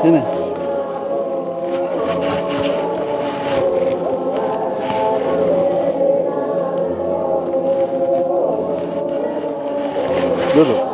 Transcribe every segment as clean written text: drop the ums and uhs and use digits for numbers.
Sini. Duduk.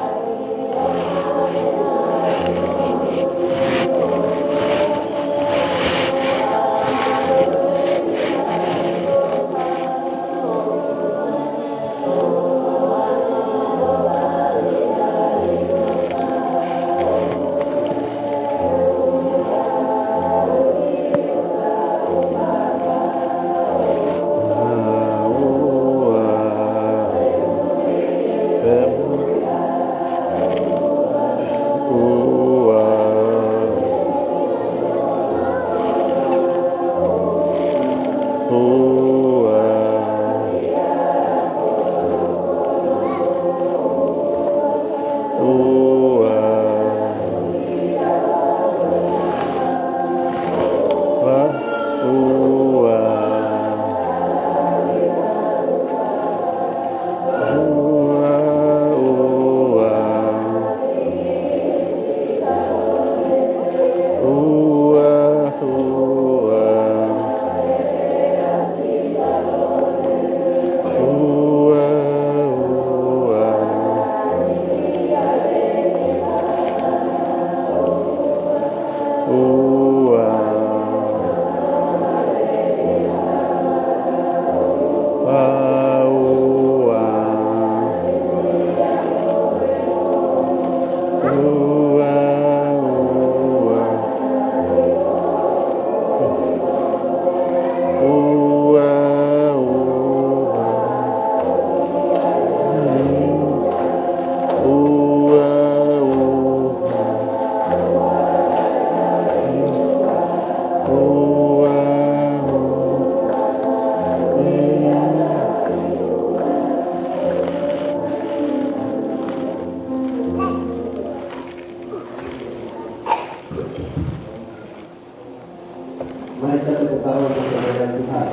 Mari kita tepuk tangan untuk kehadiran Tuhan.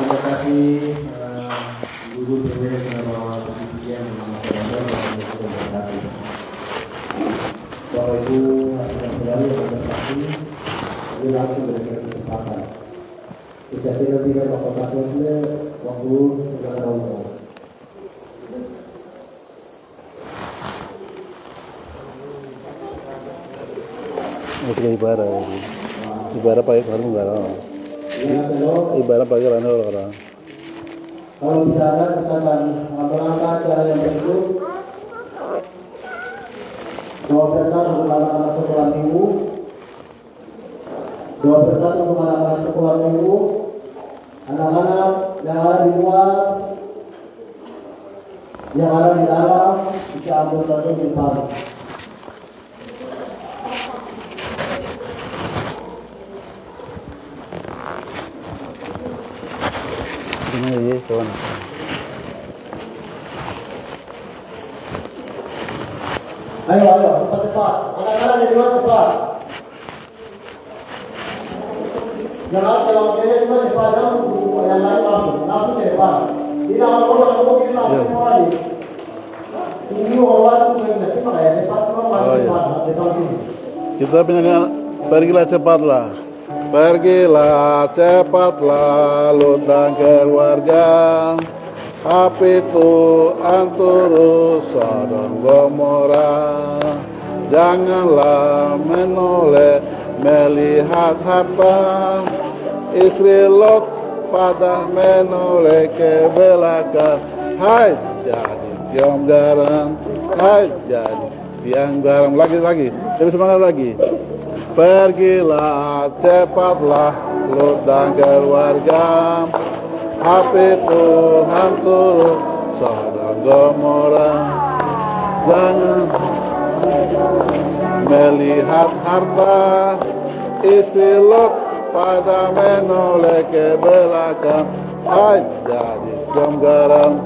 Terima kasih Guru PW karena pujian nama saya dan itu berkati. Bapak Ibu saudara-saudari yang bersaksi, kami langsung berikan kesempatan. Bisa saya tidak Bapak Kapolda waktu saudara umum. Itu ibarat pakai karung enggak tahu. Ibarat pakai orang. Kalau tidak ada, kita akan melangkah cara yang berikut. Doa berkat untuk anak-anak sekolah minggu. Doa berkat untuk anak-anak sekolah minggu. Anak-anak yang ada di luar, yang ada di dalam, bisa ambil contoh di depan. Ini kawan. Ayo, cepat. Anak-anak di luar cepat. Jangan kalau dia juga cepat, yang lain langsung ke depan. Tidak kalau kita langsung lagi. Ini orang itu mengingat cuma kayak depan depan sini. Kita pengen pergilah cepatlah. Pergilah cepatlah lu dan keluarga. Api Tuhan turun Sodom Gomora. Janganlah menoleh melihat harta. Istri Lot pada menoleh ke belakang. Hai jadi tiang garam. Hai jadi tiang garam. Lagi. Lebih semangat lagi. Pergilah cepatlah Lot dan keluarga. Api Tuhan turun Sodom Gomora. Jangan melihat harta. Istri Lot pada menoleh ke belakang. Hai jadi tiang garam.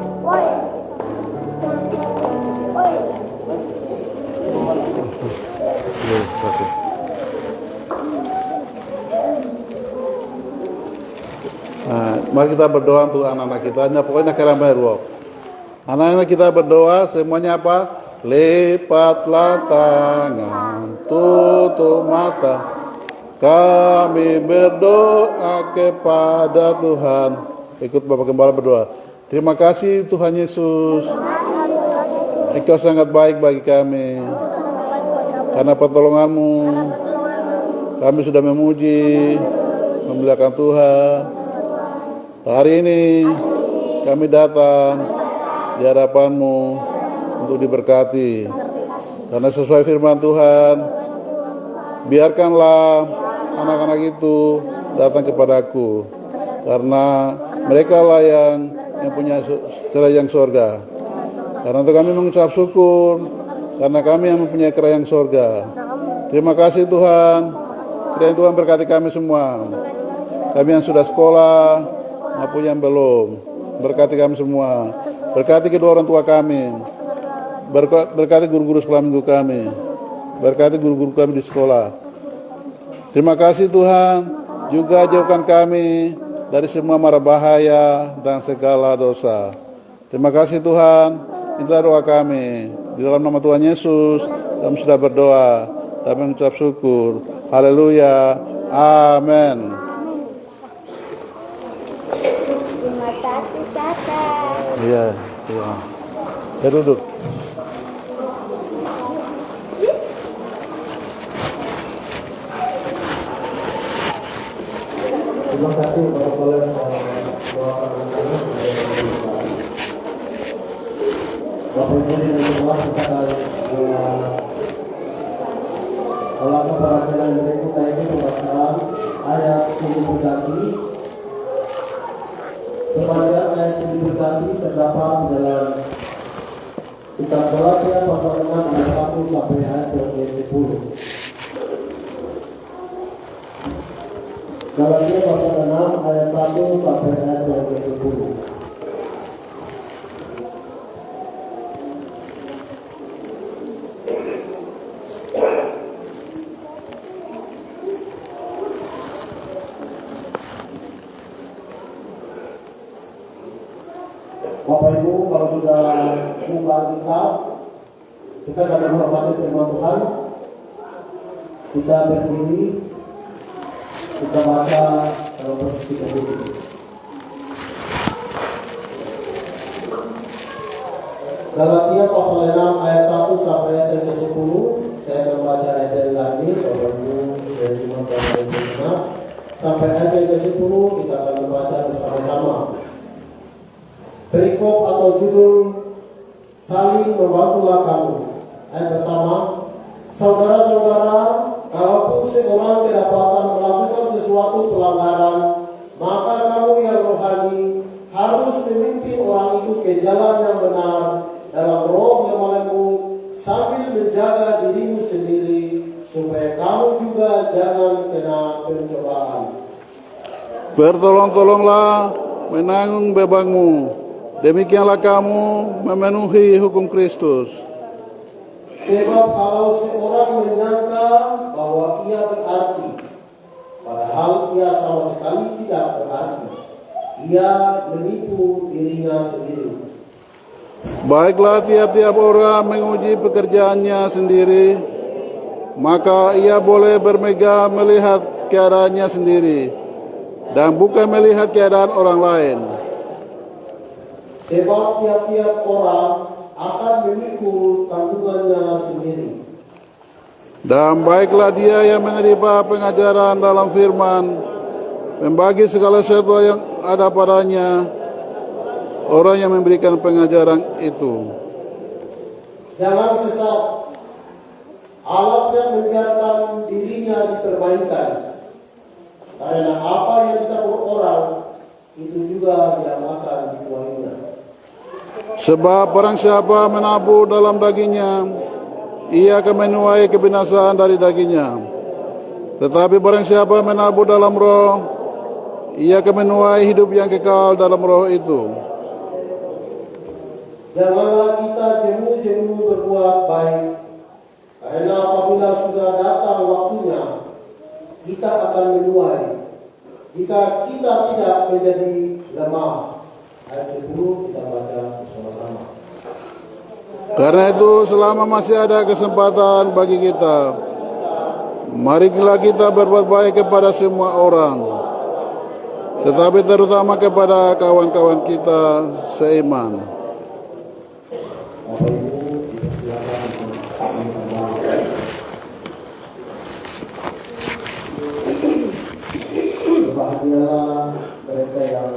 Mari kita berdoa untuk anak-anak kita. Ini pokoknya kerana ruang. Anak-anak kita berdoa semuanya apa? Lipatlah tangan, tutup mata. Kami berdoa kepada Tuhan. Ikut Bapak Gembala berdoa. Terima kasih Tuhan Yesus. Engkau sangat baik bagi kami. Karena pertolongan-Mu, kami sudah memuji, memuliakan Tuhan. Hari ini kami datang di hadapan-Mu untuk diberkati. Karena sesuai firman Tuhan, biarkanlah anak-anak itu datang kepadaku. Karena mereka lah yang punya kerajaan sorga. Karena itu kami mengucap syukur, karena kami yang mempunyai kerajaan sorga. Terima kasih Tuhan. Kiranya Tuhan berkati kami semua. Kami yang sudah sekolah maupun yang belum, berkati kami semua. Berkati kedua orang tua kami, berkati guru-guru sekolah minggu kami, berkati guru-guru kami di sekolah. Terima kasih Tuhan. Juga jauhkan kami dari semua mara bahaya dan segala dosa. Terima kasih Tuhan. Itulah doa kami. Di dalam nama Tuhan Yesus kami sudah berdoa dan mengucap syukur. Haleluya. Amin. Iya, iya. Ya duduk. Terima kasih Bapak Kepala Sekolah doakan anak-anak. Bapak Ibu yang berdoa kita akan melakukan pelajaran berikut yaitu pembacaan ayat silih berganti. Pembacaan ayat silih berganti terdapat dalam kitab Galatia pasal 6 ayat 1 sampai ayat 10. Galatia pasal 6 ayat 1 sampai ayat 10. Bapak Ibu, kalau sudah buka kita akan menghormati firman Tuhan. Kita berdiri, kita baca dalam posisi berdiri. Galatia pasal 6 ayat 1 sampai ayat yang ke-10. Saya akan baca ayat yang lagi. Bapak Ibu sudah cuma baca ayat yang 6 sampai ayat yang ke-10. Kita akan membaca bersama-sama. Perikop atau judul saling membantulah kamu. Ayat pertama, saudara-saudara, kalaupun seorang kedapatan melakukan sesuatu pelanggaran, maka kamu yang rohani harus memimpin orang itu ke jalan yang benar dalam roh yang lembut, sambil menjaga dirimu sendiri supaya kamu juga jangan kena pencobaan. Bertolong-tolonglah menanggung bebanmu. Demikianlah kamu memenuhi hukum Kristus. Sebab kalau seorang menyangka bahwa ia berarti, padahal ia sama sekali tidak berarti, ia menipu dirinya sendiri. Baiklah tiap-tiap orang menguji pekerjaannya sendiri, maka ia boleh bermegah melihat keadaannya sendiri, dan bukan melihat keadaan orang lain. Sebab tiap-tiap orang akan memikul tanggungannya sendiri. Dan baiklah dia yang menerima pengajaran dalam firman, membagi segala sesuatu yang ada padanya, orang yang memberikan pengajaran itu. Jangan sesat. Allah tidak membiarkan dirinya dipermainkan. Karena apa yang ditabur orang, itu juga yang akan dituainya. Sebab barang siapa menabur dalam dagingnya, ia akan menuai kebinasaan dari dagingnya. Tetapi barang siapa menabur dalam roh, ia akan menuai hidup yang kekal dalam roh itu. Janganlah kita jemu-jemu berbuat baik, karena apabila sudah datang waktunya, kita akan menuai jika kita tidak menjadi lemah. Ayat 10 kita baca bersama-sama. Karena itu selama masih ada kesempatan bagi kita, marilah kita berbuat baik kepada semua orang, tetapi terutama kepada kawan-kawan kita seiman. Bapak Ibu dipersilakan untuk kembali. Berbahagialah mereka yang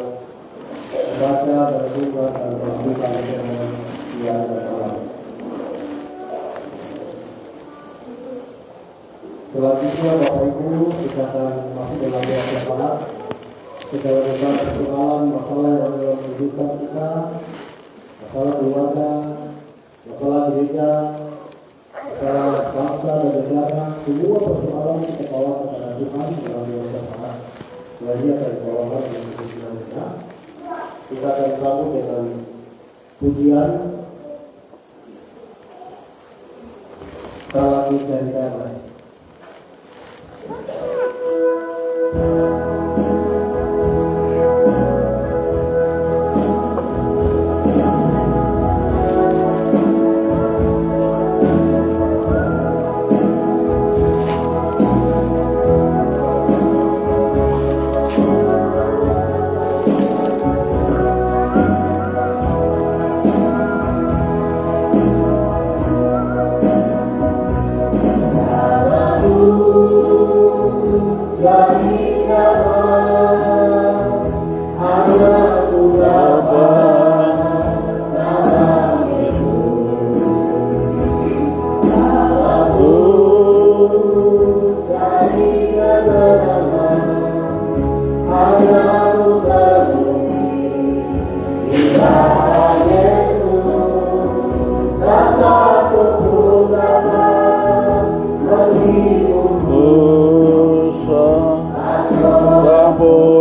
membaca, merenungkan dan melakukan dengan siang dan malam. Selanjutnya Bapak Ibu, kita akan masih dalam doa syafaat. Segala beban persoalan, masalah yang ada dalam kehidupan kita, masalah keluarga, masalah gereja, masalah bangsa dan negara, semua persoalan kita bawa kepada Tuhan dalam doa syafaat. Dan Dia akan bawakan dengan kebenaran kita. Kita akan sambut dengan pujian Kalau Mencari Damai.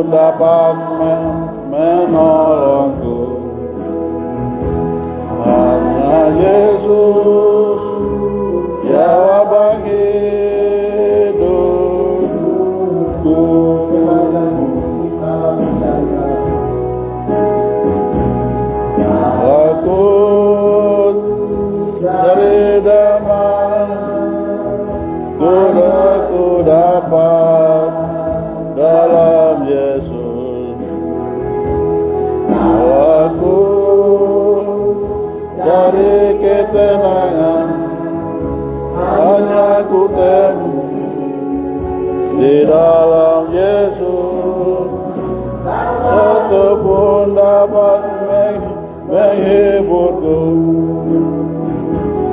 Dapat menolongku, hanya Yesus jawaban hidupku. Aku cari damai, ku dapat dalam Yesus. Aku cari ketenangan, hanya ku temui di dalam Yesus. Satu pun dapat menghiburku,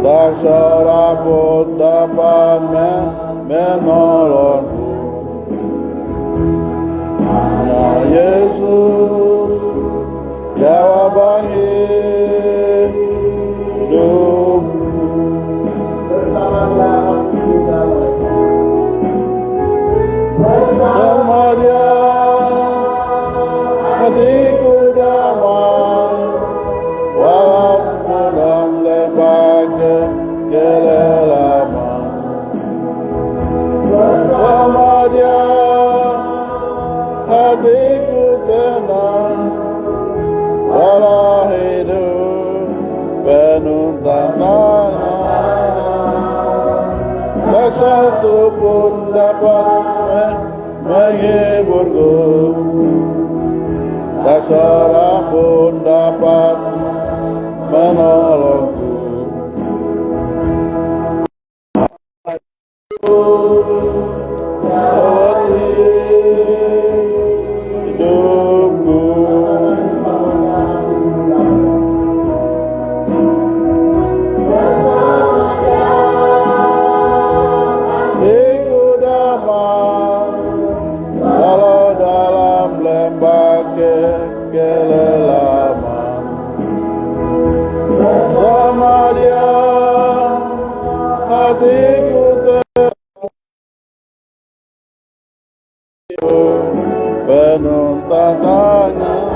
tak seorang pun dapat menolongku. Hanya Yesus jawaban hidupku. Bersamalah kita Bersama Dia hatiku damai, walaupun dalam lembah kelelaman. Bersama Dia hatiku tenang, walau hidup penuh tantangan. Tak satu pun dapat menghiburku, tak seorang pun dapat menolongku. Kelelaman bersama Dia hatiku penuh tantangan.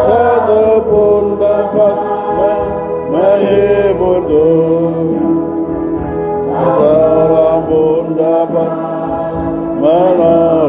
Satu pun dapat menghiburku, seorang pun dapat menolongku.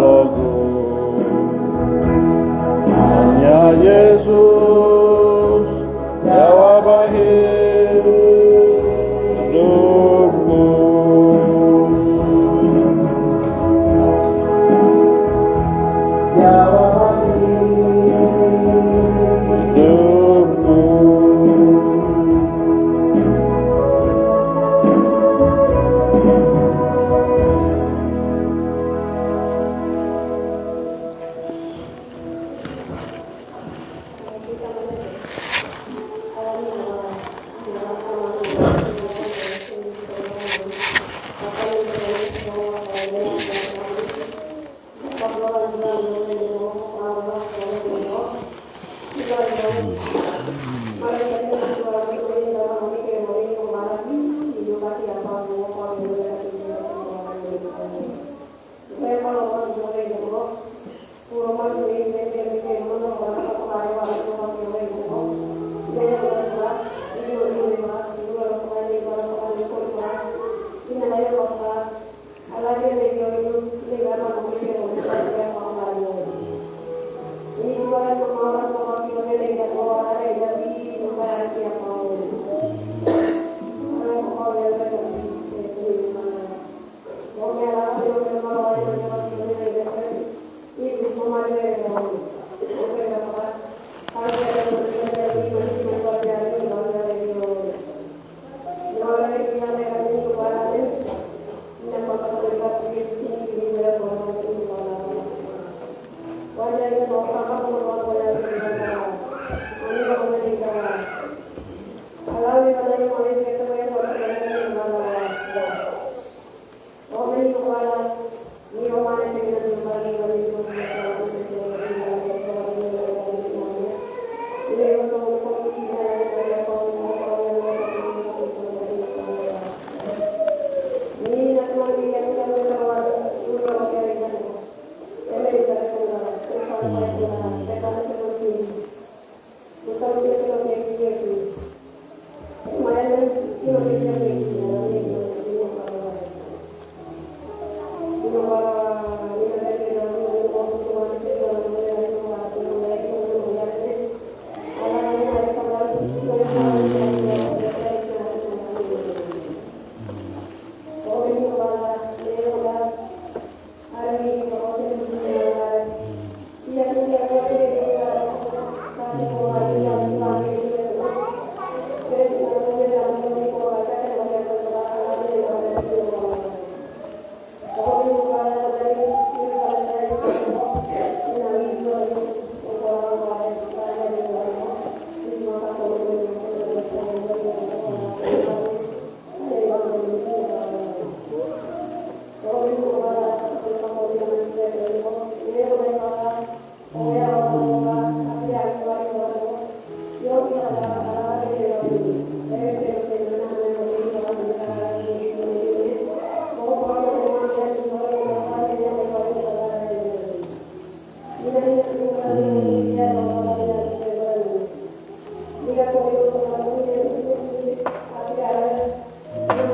Amin.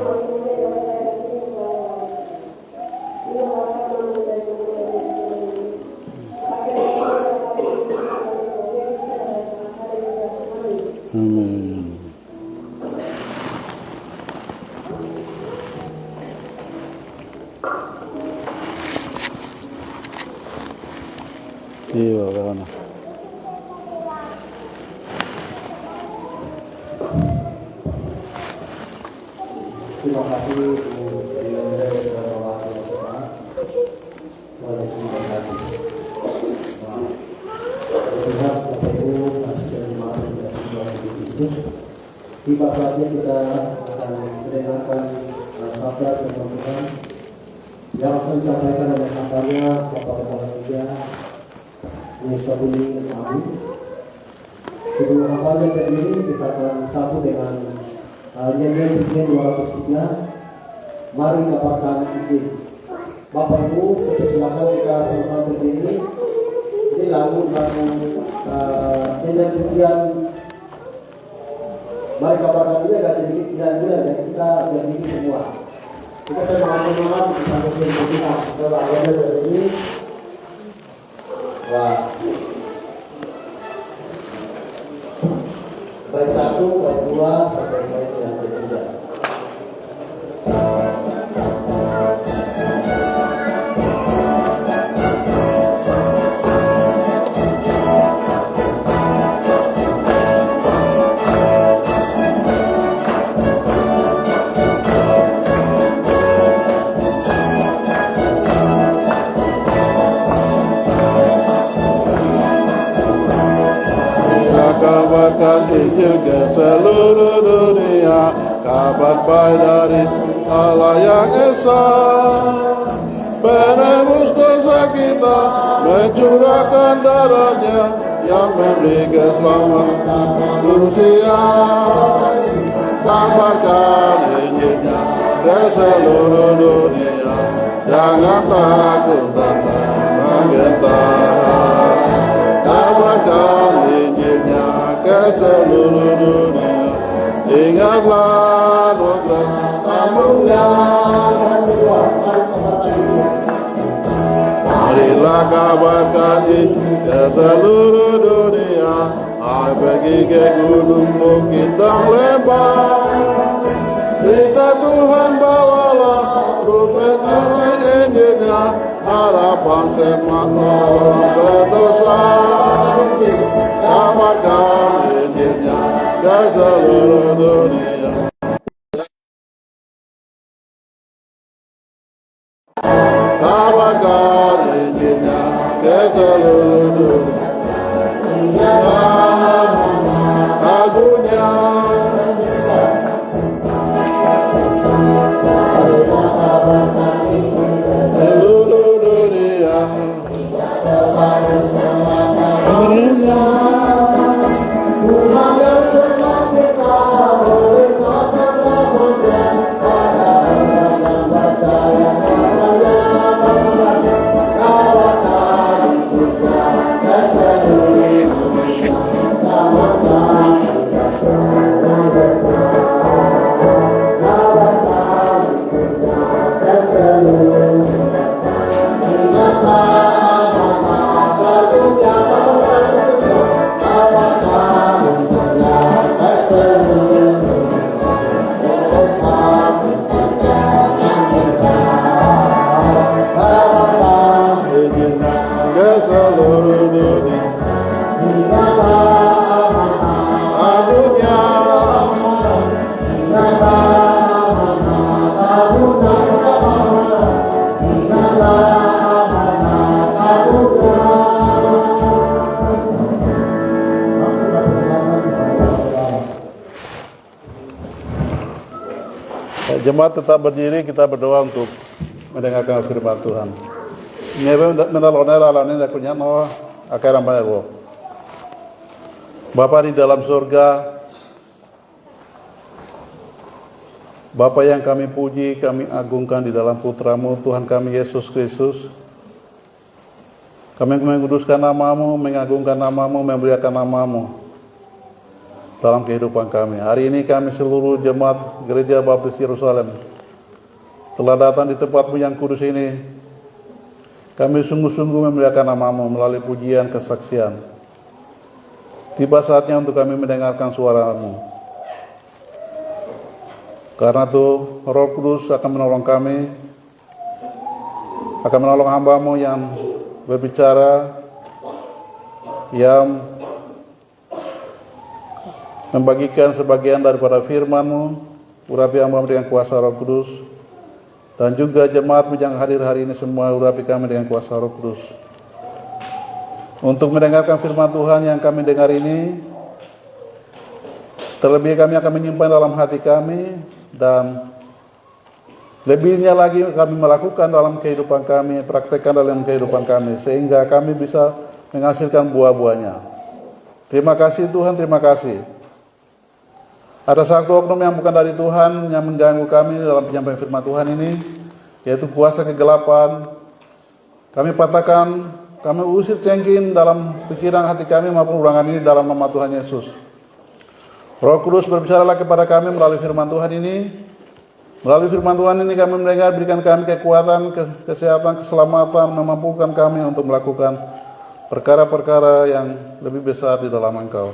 Iya, bagaimana? Terima kasih Bu Triyono dan Bapak Yosua. Tuhan Yesus memberkati. Berpihak Bapak Ibu, kasih dan terima kasih Tuhan Yesus Kristus. Tiba saatnya kita akan mendengarkan sabda firman Tuhan yang akan disampaikan oleh hambanya Bapak Kepala 3 Minister Budi Amin. Sebelum hafalnya berdiri, kita akan sambut dengan nyanyian pujian 203. Mari dapatkan izin. Bapak Ibu, saya silakan kita sama-sama berdiri. Ini lagu nyanyian pujian. Mari dapatkan ini agak sedikit gila-gila dan kita berdiri semua. Kita semangat-semangat kita berdiri kita. Coba ayatnya berdiri. Wah. Bait 1, bait 2 sampai bait yang ketiga. Kabarkan Injil ke seluruh dunia, kabar baik dari Allah yang esa, penebus dosa kita, mencurahkan darahnya yang memberi keselamatan manusia. Kabarkan Injilnya ke seluruh dunia, jangan takut dan gentar. Kabarkan Injilnya ke seluruh dunia, ingatlah anugerah anugerah. Marilah kabarkan Injil ke seluruh dunia, hai pergi ke gunung bukit dan lembah. Berita Tuhan bawalah, rupakan Injilnya, harapan semua orang berdosa. Kabarkan Injilnya ke seluruh dunia. Kabarkan Injilnya ke seluruh dunia. Agunya seluruh dunia. Jemaat tetap berdiri, kita berdoa untuk mendengarkan firman Tuhan. Nyebe menalonera alanin akunya no akaran bayar. Bapa di dalam surga, Bapa yang kami puji, kami agungkan di dalam putramu Tuhan kami Yesus Kristus. Kami menguduskan namamu, mengagungkan namamu, memuliakan namamu. dalam kehidupan kami. Hari ini kami seluruh jemaat Gereja Baptis Yerusalem telah datang di tempat-Mu yang kudus ini. Kami sungguh-sungguh memuliakan nama-Mu melalui pujian kesaksian. Tiba saatnya untuk kami mendengarkan suara-Mu. Karena itu Roh Kudus akan menolong kami, akan menolong hamba-Mu yang berbicara, yang membagikan sebagian daripada firman-Mu. Urapi hamba dengan kuasa Roh Kudus, dan juga jemaat-Mu yang hadir hari ini semua, urapi kami dengan kuasa Roh Kudus. Untuk mendengarkan firman Tuhan yang kami dengar ini, terlebih kami akan menyimpan dalam hati kami, dan lebihnya lagi kami melakukan dalam kehidupan kami, praktekkan dalam kehidupan kami, sehingga kami bisa menghasilkan buah-buahnya. Terima kasih Tuhan, terima kasih. Ada satu oknum yang bukan dari Tuhan yang mengganggu kami dalam penyampaian firman Tuhan ini, yaitu kuasa kegelapan. Kami patahkan, kami usir cengking dalam pikiran hati kami maupun ruangan ini dalam nama Tuhan Yesus. Roh Kudus berbicaralah kepada kami melalui firman Tuhan ini. Melalui firman Tuhan ini kami mendengar, berikan kami kekuatan, kesehatan, keselamatan, memampukan kami untuk melakukan perkara-perkara yang lebih besar di dalam Engkau.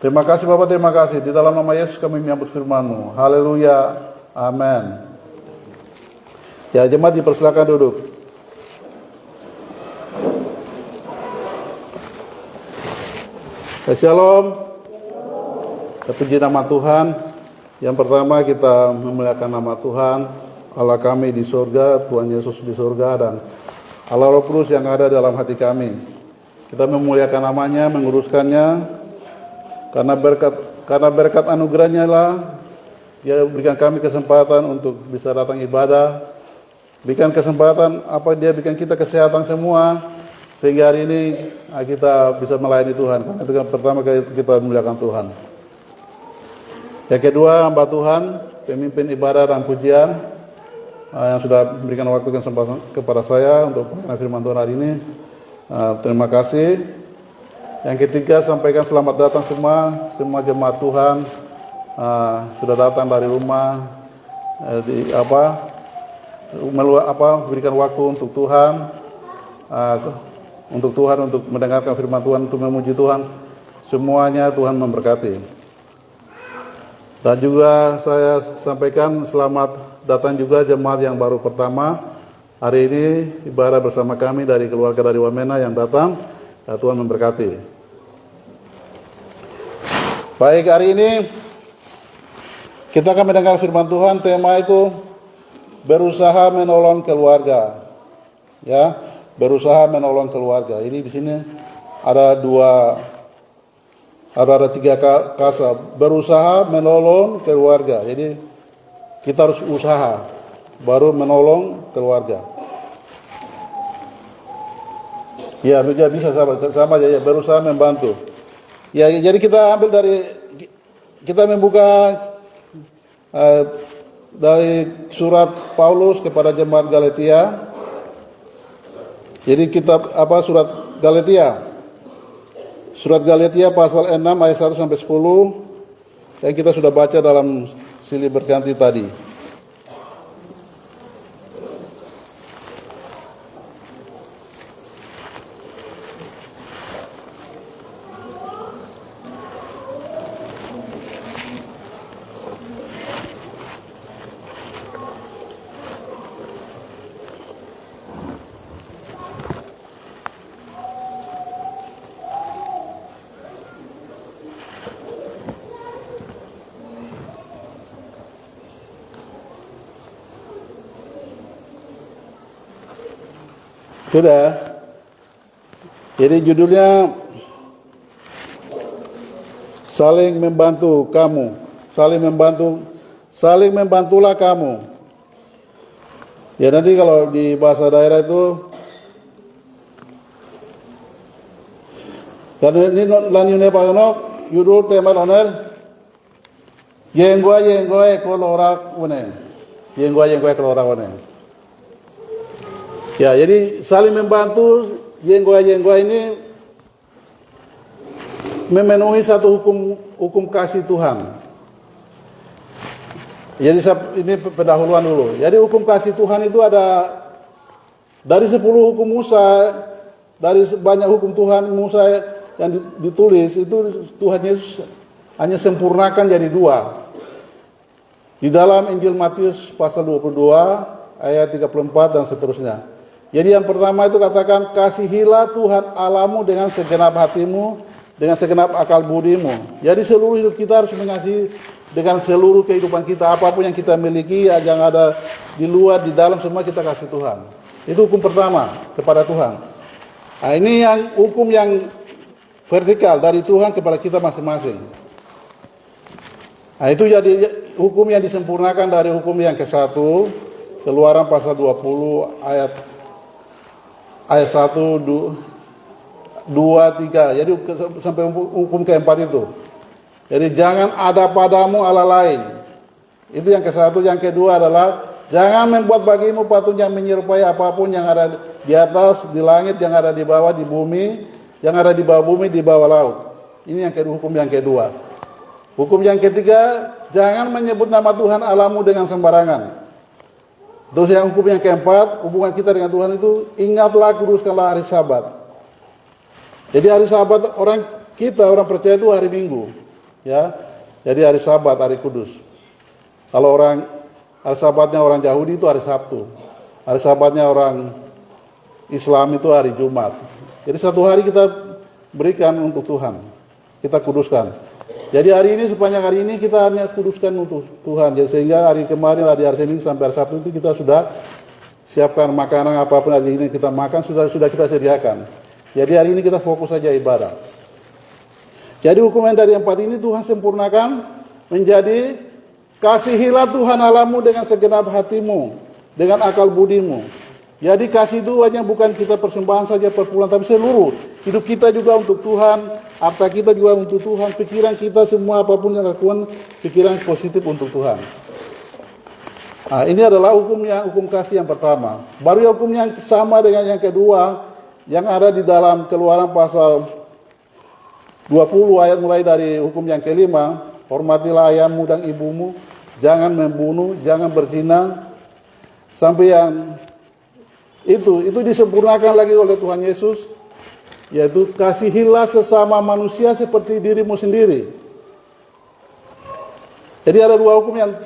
Terima kasih Bapak, terima kasih. Di dalam nama Yesus kami menyambut firman-Mu. Haleluya. Amin. Ya, jemaat dipersilakan duduk. Shalom. Terpuji nama Tuhan. Yang pertama kita memuliakan nama Tuhan, Allah kami di surga, Tuhan Yesus di surga, dan Allah Roh Kudus yang ada dalam hati kami. Kita memuliakan namanya, menguruskannya. Karena berkat anugerahnya lah Dia berikan kami kesempatan untuk bisa datang ibadah, berikan kesempatan Dia berikan kita kesehatan semua, sehingga hari ini kita bisa melayani Tuhan. Karena itu pertama kita memuliakan Tuhan. Yang kedua, hamba Tuhan, pemimpin ibadah dan pujian yang sudah memberikan waktu kesempatan kepada saya untuk penyampaian firman Tuhan hari ini. Terima kasih. Yang ketiga, sampaikan selamat datang semua jemaat Tuhan sudah datang dari rumah, berikan waktu untuk Tuhan, untuk mendengarkan firman Tuhan, untuk memuji Tuhan. Semuanya Tuhan memberkati. Dan juga saya sampaikan selamat datang juga jemaat yang baru pertama hari ini ibadah bersama kami dari keluarga dari Wamena yang datang. Ya, Tuhan memberkati. Baik, hari ini kita akan mendengar firman Tuhan. Tema itu berusaha menolong keluarga. Ya, berusaha menolong keluarga. Ini di sini ada tiga kata, berusaha menolong keluarga. Jadi kita harus usaha baru menolong keluarga. Ya, bisa sama aja ya, berusaha membantu. Ya, jadi kita membuka dari surat Paulus kepada jemaat Galatia. Jadi surat Galatia. Surat Galatia pasal 6 ayat 1 sampai 10 yang kita sudah baca dalam silih berganti tadi. Sudah. Jadi judulnya saling membantu kamu, saling membantulah kamu. Ya, nanti kalau di bahasa daerah itu, karena ini lanjutnya Pak Yonok, judul tema oner, yenggoy kolorak une, yenggoy kolorak une. Ya, jadi saling membantu, jenggoy ini memenuhi satu hukum kasih Tuhan. Jadi ini pendahuluan dulu. Jadi hukum kasih Tuhan itu ada dari 10 hukum Musa, dari banyak hukum Tuhan Musa yang ditulis itu Tuhan Yesus hanya sempurnakan jadi 2. Di dalam Injil Matius pasal 22 ayat 34 dan seterusnya. Jadi yang pertama itu katakan, kasihilah Tuhan Allahmu dengan segenap hatimu, dengan segenap akal budimu. Jadi seluruh hidup kita harus mengasihi dengan seluruh kehidupan kita, apapun yang kita miliki, yang ada di luar, di dalam, semua kita kasih Tuhan. Itu hukum pertama kepada Tuhan. Nah, ini yang hukum yang vertikal dari Tuhan kepada kita masing-masing. Nah, itu jadi hukum yang disempurnakan dari hukum yang ke-1, Keluaran pasal 20 ayat 1, 2, 3. Jadi sampai hukum ke-4 itu. Jadi jangan ada padamu Allah lain. Itu yang ke-1. Yang kedua adalah jangan membuat bagimu patung yang menyerupai apapun yang ada di atas, di langit, yang ada di bawah, di bumi, yang ada di bawah bumi, di bawah laut. Ini yang kedua, hukum yang kedua. Hukum yang ketiga, jangan menyebut nama Tuhan Allahmu dengan sembarangan. Terus yang hukum yang keempat, hubungan kita dengan Tuhan itu, ingatlah kuduskanlah hari Sabat. Jadi hari Sabat orang percaya itu hari Minggu, ya. Jadi hari Sabat, hari kudus. Kalau hari Sabatnya orang Yahudi itu hari Sabtu. Hari Sabatnya orang Islam itu hari Jumat. Jadi satu hari kita berikan untuk Tuhan. Kita kuduskan. Jadi hari ini, sepanjang hari ini kita hanya kuduskan untuk Tuhan. Jadi sehingga hari kemarin, hari Senin sampai hari Sabtu itu kita sudah siapkan makanan apapun hari ini kita makan, sudah kita sediakan. Jadi hari ini kita fokus saja ibadah. Jadi hukum yang dari 4 ini Tuhan sempurnakan menjadi kasihilah Tuhan Allahmu dengan segenap hatimu, dengan akal budimu. Jadi kasih itu hanya bukan kita persembahan saja per bulan, tapi seluruh hidup kita juga untuk Tuhan, harta kita juga untuk Tuhan, pikiran kita semua apapun yang lakukan, pikiran positif untuk Tuhan. Nah, ini adalah hukum kasih yang pertama. Baru hukum yang sama dengan yang kedua, yang ada di dalam Keluaran pasal 20 ayat mulai dari hukum yang kelima, hormatilah ayahmu dan ibumu, jangan membunuh, jangan berzina, sampai yang itu disempurnakan lagi oleh Tuhan Yesus, yaitu kasihilah sesama manusia seperti dirimu sendiri. Jadi ada 2 hukum yang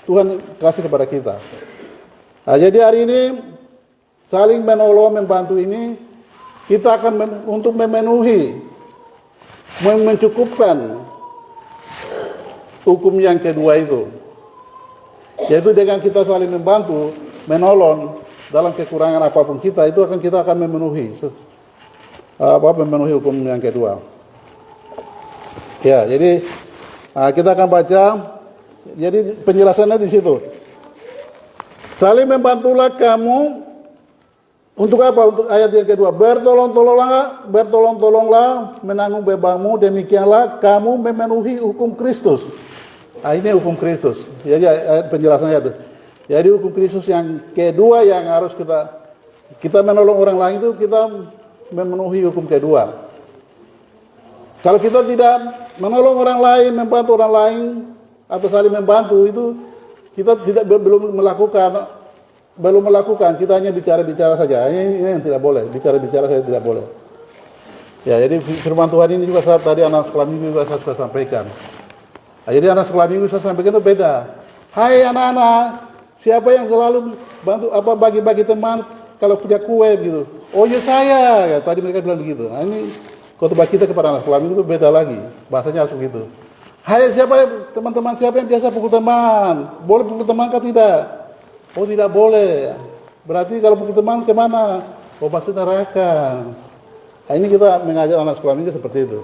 Tuhan kasih kepada kita. Nah, jadi hari ini saling menolong, membantu ini kita akan untuk memenuhi, mencukupkan hukum yang kedua itu, yaitu dengan kita saling membantu, menolong dalam kekurangan apapun kita akan memenuhi hukum yang kedua. Ya, jadi kita akan baca. Jadi penjelasannya di situ. Saling membantulah kamu untuk apa? Untuk ayat yang kedua. Bertolong-tolonglah menanggung bebanmu, demikianlah kamu memenuhi hukum Kristus. Nah, ini hukum Kristus. Jadi ayat penjelasannya itu. Jadi hukum Kristus yang kedua yang harus kita menolong orang lain itu kita memenuhi hukum kedua. Kalau kita tidak menolong orang lain, membantu orang lain atau saling membantu, itu kita belum melakukan, kita hanya bicara saja. Ini yang tidak boleh, bicara saja tidak boleh. Ya, jadi firman Tuhan ini juga saat tadi anak sekolah minggu juga saya sudah sampaikan. Nah, jadi anak sekolah minggu saya sampaikan itu beda. Hai anak-anak, siapa yang selalu bantu bagi-bagi teman kalau punya kue gitu? Oh ya saya, ya tadi mereka bilang begitu. Nah, ini khotbah kita kepada anak sekolah minggu itu beda lagi, bahasanya harus begitu. Hai teman-teman, siapa yang biasa pukul teman? Boleh pukul teman kah tidak? Oh tidak boleh. Berarti kalau pukul teman kemana? Oh masuk neraka. Nah, ini kita mengajar anak sekolah minggu seperti itu.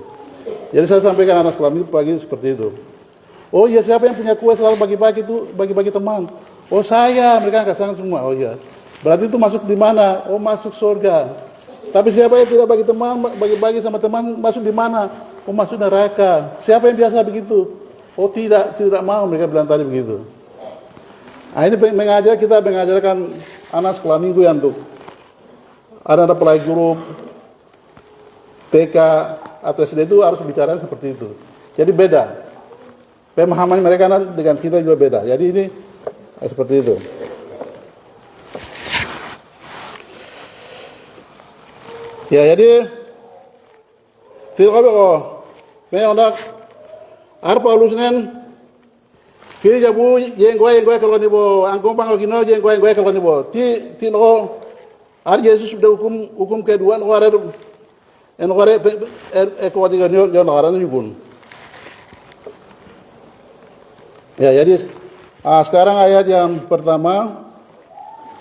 Jadi saya sampaikan anak sekolah minggu pagi seperti itu. Oh iya, siapa yang punya kue selalu bagi-bagi teman? Oh saya, mereka angkat tangan semua. Oh iya. Berarti itu masuk di mana? Oh masuk surga. Tapi siapa yang tidak bagi teman, bagi-bagi sama teman, masuk di mana? Oh masuk neraka. Siapa yang biasa begitu? Oh tidak mau, mereka bilang tadi begitu. Nah, ini kita mengajarkan anak sekolah minggu yang untuk ada play group, TK, atau SD itu harus bicara seperti itu. Jadi beda. Pemahaman mereka dengan kita juga beda. Jadi ini seperti itu. Ya, jadi tidak kok. Memang arpa ulusnen kiri jabu jenggoy kalau nibo angkong pangau kino jenggoy kalau nibo ti no ar Yesus sudah hukum kedua no are kuatiga nyo no nyubun. Ya, jadi sekarang ayat yang pertama.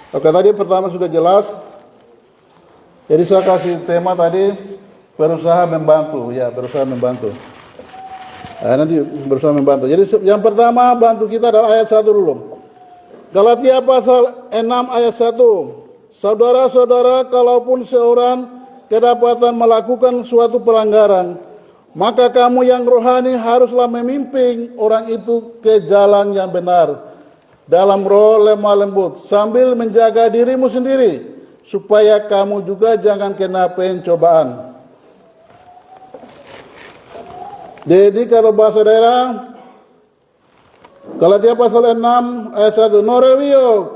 Oke, tadi pertama sudah jelas. Jadi saya kasih tema tadi berusaha membantu, ya berusaha membantu. Nanti berusaha membantu. Jadi yang pertama bantu kita adalah ayat 1 dulu. Galatia pasal 6 ayat 1. Saudara-saudara, kalaupun seorang kedapatan melakukan suatu pelanggaran, maka kamu yang rohani haruslah memimpin orang itu ke jalan yang benar dalam roh lemah lembut sambil menjaga dirimu sendiri supaya kamu juga jangan kena pencobaan. Jadi kalau bahasa daerah Galatia pasal 6 ayat 1 Norewio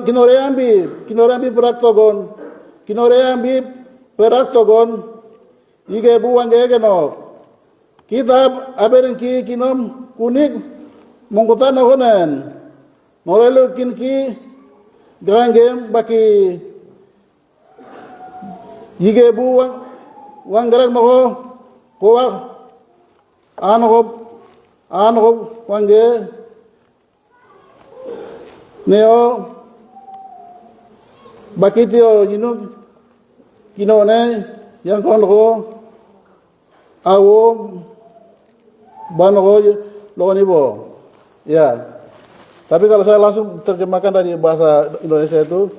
kinoreambi peraktogon ige buang gegeno kitab aberin ki kinom kunik mongkutan honen norelu kinki grangem baki ige buang wanggarak noho kowak anob wangge neo bakitio yinuk kinone yang konko awo banoko lonibo ya. Tapi kalau saya langsung terjemahkan dari bahasa Indonesia itu,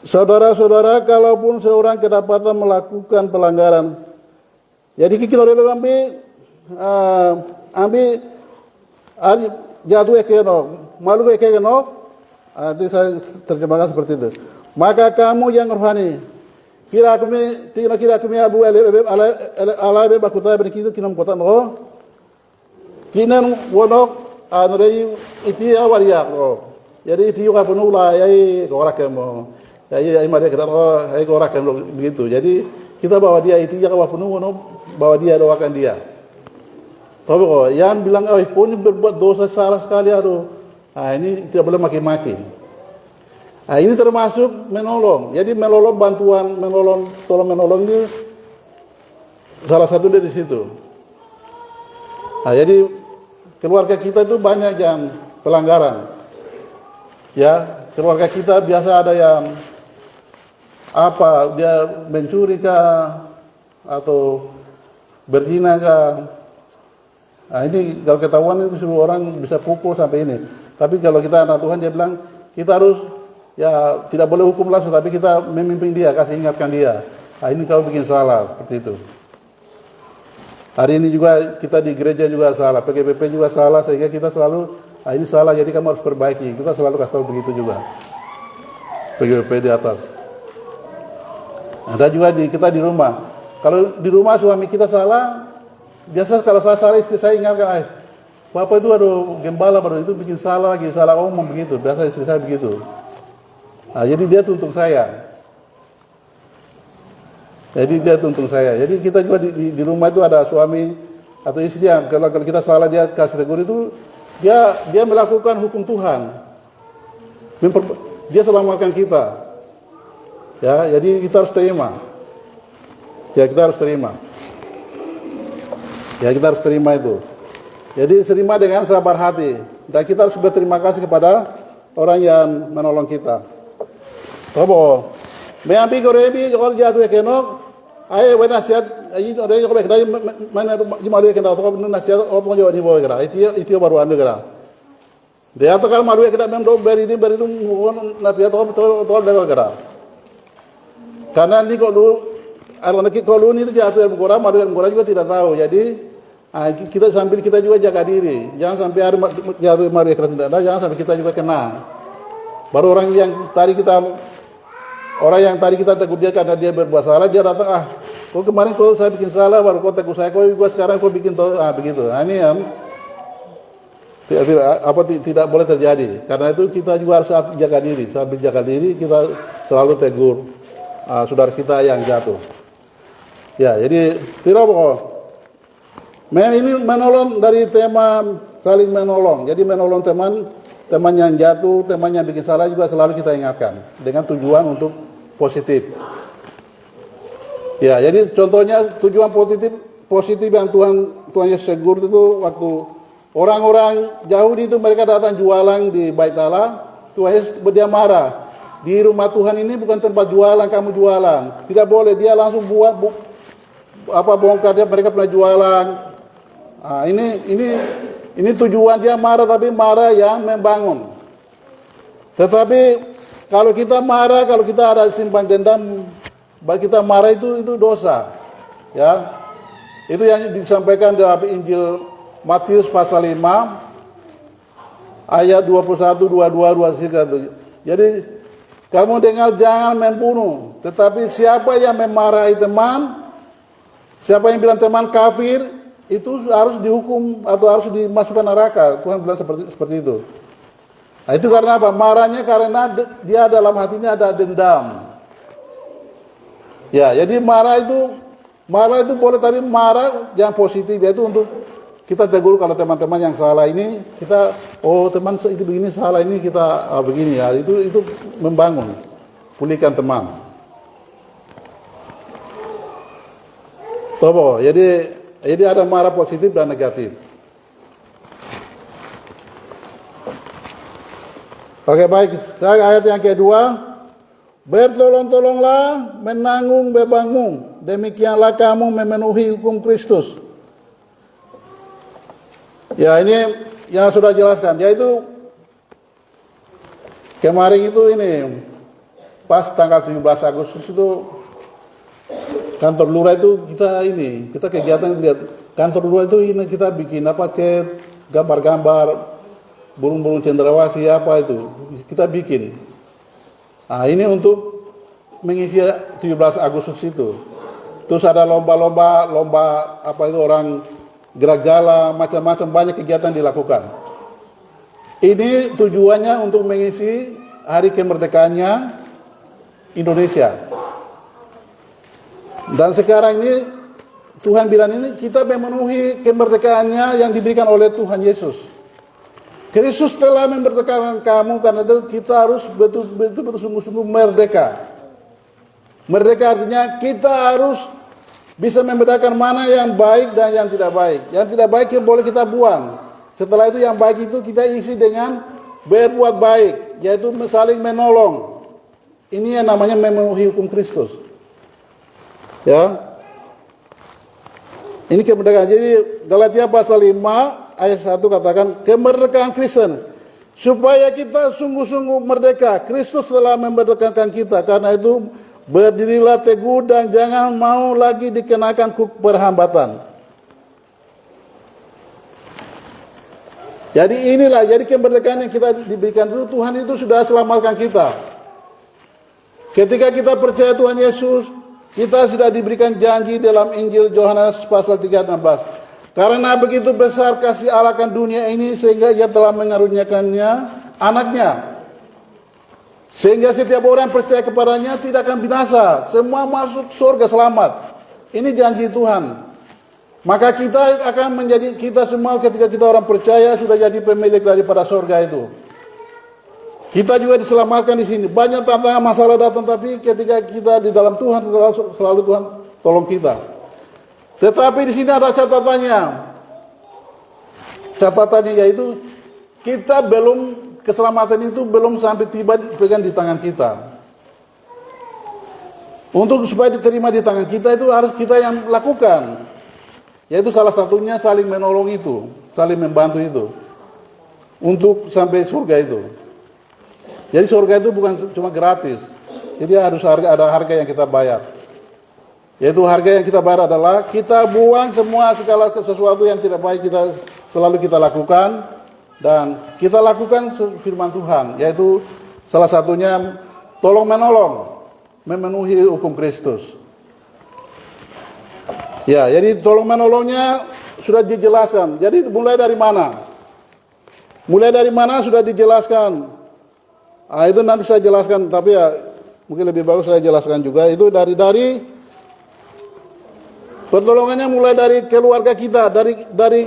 saudara-saudara, kalaupun seorang kedapatan melakukan pelanggaran, jadi kita dulu ambil jatuh ekenok, malu ekenok, nanti saya terjemahkan seperti itu. Maka kamu yang rohani, kira kami abu ala bakuta berkitu kinam kota no, kinan wonok anurei iti awariak no. Jadi iti juga penuh lah, yai gorak kemo, yai mari kita no, yai gorak kemo begitu. Jadi kita bawa dia iti juga penuh wonok, bawa dia doakan dia. Tapi kok yang bilang pun berbuat dosa salah sekali aduh, ini tidak boleh maki-maki. Ini termasuk menolong. Jadi menolong bantuan, tolong menolong ini salah satu dari situ. Jadi keluarga kita itu banyak yang pelanggaran. Ya, keluarga kita biasa ada yang dia mencuri kah atau berzina kah. Ini kalau ketahuan itu semua orang bisa pukul sampai ini. Tapi kalau kita anak Tuhan dia bilang kita harus ya tidak boleh hukum langsung, tapi kita memimpin dia, kasih ingatkan dia. Ini kau bikin salah, seperti itu. Hari ini juga kita di gereja juga salah, PGPP juga salah, sehingga kita selalu, ini salah, jadi kamu harus perbaiki. Kita selalu kasih tahu begitu juga. PGPP di atas. Ada juga kita di rumah. Kalau di rumah suami kita salah, biasa kalau saya salah istri saya ingatkan, Bapak itu gembala baru itu bikin salah lagi, salah omong begitu. Biasa istri saya begitu. Jadi dia tuntut saya. Jadi kita juga di rumah itu ada suami atau istri yang kalau kita salah dia kasih tegur itu dia melakukan hukum Tuhan. Dia selamatkan kita. Ya, jadi kita harus terima. Ya, kita harus terima itu. Jadi terima dengan sabar hati. Dan kita harus berterima kasih kepada orang yang menolong kita. Tobo, meambi gorebi jor jatuh kenok, aye nasihat, ayi orang yang kebek dari mana malu kenal, tobo nasihat, opong jauh ni boleh kera, itu baru anu kera. Dia tu kalau malu kena memang beri ini muhon napiat tobo dah kera. Karena ni kalau ni jatuh yang murah, malu yang murah juga tidak tahu. Jadi kita sambil kita juga jaga diri, jangan sampai ada jatuh malu kera tidak ada, jangan sampai kita juga kena. Baru orang yang tadi kita Orang yang tadi kita tegur dia karena dia berbuat salah, dia datang, kok kemarin kok saya bikin salah, baru kau tegur saya, kok sekarang kok bikin begitu. Nah, ini yang tidak boleh terjadi. Karena itu kita juga harus jaga diri. Sambil jaga diri kita selalu tegur saudara kita yang jatuh. Ya, jadi tidak bohong. Ini menolong dari tema saling menolong. Jadi menolong teman yang jatuh, teman yang bikin salah juga selalu kita ingatkan dengan tujuan untuk positif. Ya, jadi contohnya tujuan positif yang Tuhan Yesus tegur itu waktu orang-orang Yahudi itu mereka datang jualan di Bait Allah, Tuhan Yesus dia marah. Di rumah Tuhan ini bukan tempat jualan, kamu jualan. Tidak boleh, dia langsung bongkar dia mereka pernah jualan. Nah, ini tujuan dia marah, tapi marah yang membangun. Tetapi kalau kita marah, kalau kita ada simpan dendam, kita marah itu dosa. Ya. Itu yang disampaikan dalam Injil Matius pasal 5 ayat 21, 22, 23. Jadi kamu dengar jangan membunuh, tetapi siapa yang memarahi teman, siapa yang bilang teman kafir, itu harus dihukum atau harus dimasukkan neraka. Tuhan bilang seperti itu. Nah, itu karena apa? Marahnya karena dia dalam hatinya ada dendam. Ya, jadi marah itu boleh, tapi marah yang positif, yaitu untuk kita tegur kalau teman-teman yang salah ini, kita teman itu begini salah ini kita begini ya, itu membangun, pulihkan teman. Tobo, jadi ada marah positif dan negatif. Oke, baik, ayat yang kedua. Bertolong-tolonglah menanggung bebanmu, demikianlah kamu memenuhi hukum Kristus. Ya, ini yang sudah jelaskan, yaitu kemarin itu ini pas tanggal 17 Agustus itu kantor lurah itu kita kegiatan lihat kantor lurah itu ini kita bikin cat, gambar-gambar burung-burung cendrawasih itu kita bikin. Nah, ini untuk mengisi 17 Agustus itu. Terus ada lomba orang gerak jala, macam-macam banyak kegiatan dilakukan. Ini tujuannya untuk mengisi hari kemerdekaannya Indonesia. Dan sekarang ini Tuhan bilang ini kita memenuhi kemerdekaannya yang diberikan oleh Tuhan Yesus. Kristus telah memerdekakan kamu, karena itu kita harus betul-betul sungguh-sungguh merdeka. Merdeka artinya kita harus bisa membedakan mana yang baik dan yang tidak baik. Yang tidak baik yang boleh kita buang. Setelah itu yang baik itu kita isi dengan berbuat baik, yaitu saling menolong. Ini yang namanya memenuhi hukum Kristus. Ya. Ini kemerdekaan. Jadi Galatia pasal 5 ayat 1 katakan kemerdekaan Kristen, supaya kita sungguh-sungguh merdeka. Kristus telah memerdekakan kita, karena itu berdirilah teguh dan jangan mau lagi dikenakan perhambatan. Jadi kemerdekaan yang kita diberikan itu, Tuhan itu sudah selamatkan kita. Ketika kita percaya Tuhan Yesus, kita sudah diberikan janji dalam Injil Yohanes pasal 3:16. Karena begitu besar kasih Allah akan dunia ini, sehingga Ia telah mengaruniakannya anaknya. Sehingga setiap orang percaya kepadanya tidak akan binasa, semua masuk surga selamat. Ini janji Tuhan. Maka kita akan menjadi, kita semua ketika kita orang percaya sudah jadi pemilik daripada surga itu. Kita juga diselamatkan di sini. Banyak tantangan masalah datang, tapi ketika kita di dalam Tuhan, selalu Tuhan tolong kita. Tetapi di sini ada catatannya. Catatannya yaitu kita keselamatan itu belum sampai tiba pegang di tangan kita. Untuk supaya diterima di tangan kita itu harus kita yang lakukan. Yaitu salah satunya saling menolong itu, saling membantu itu. Untuk sampai surga itu. Jadi surga itu bukan cuma gratis. Jadi harus ada harga yang kita bayar. Yaitu harga yang kita bayar adalah kita buang semua segala sesuatu yang tidak baik selalu kita lakukan, dan kita lakukan firman Tuhan, yaitu salah satunya tolong menolong. memenuhi hukum Kristus. Ya, jadi tolong menolongnya sudah dijelaskan. Jadi mulai dari mana? Mulai dari mana sudah dijelaskan. Itu nanti saya jelaskan, tapi ya mungkin lebih bagus saya jelaskan juga. Itu dari pertolongannya mulai dari keluarga kita, dari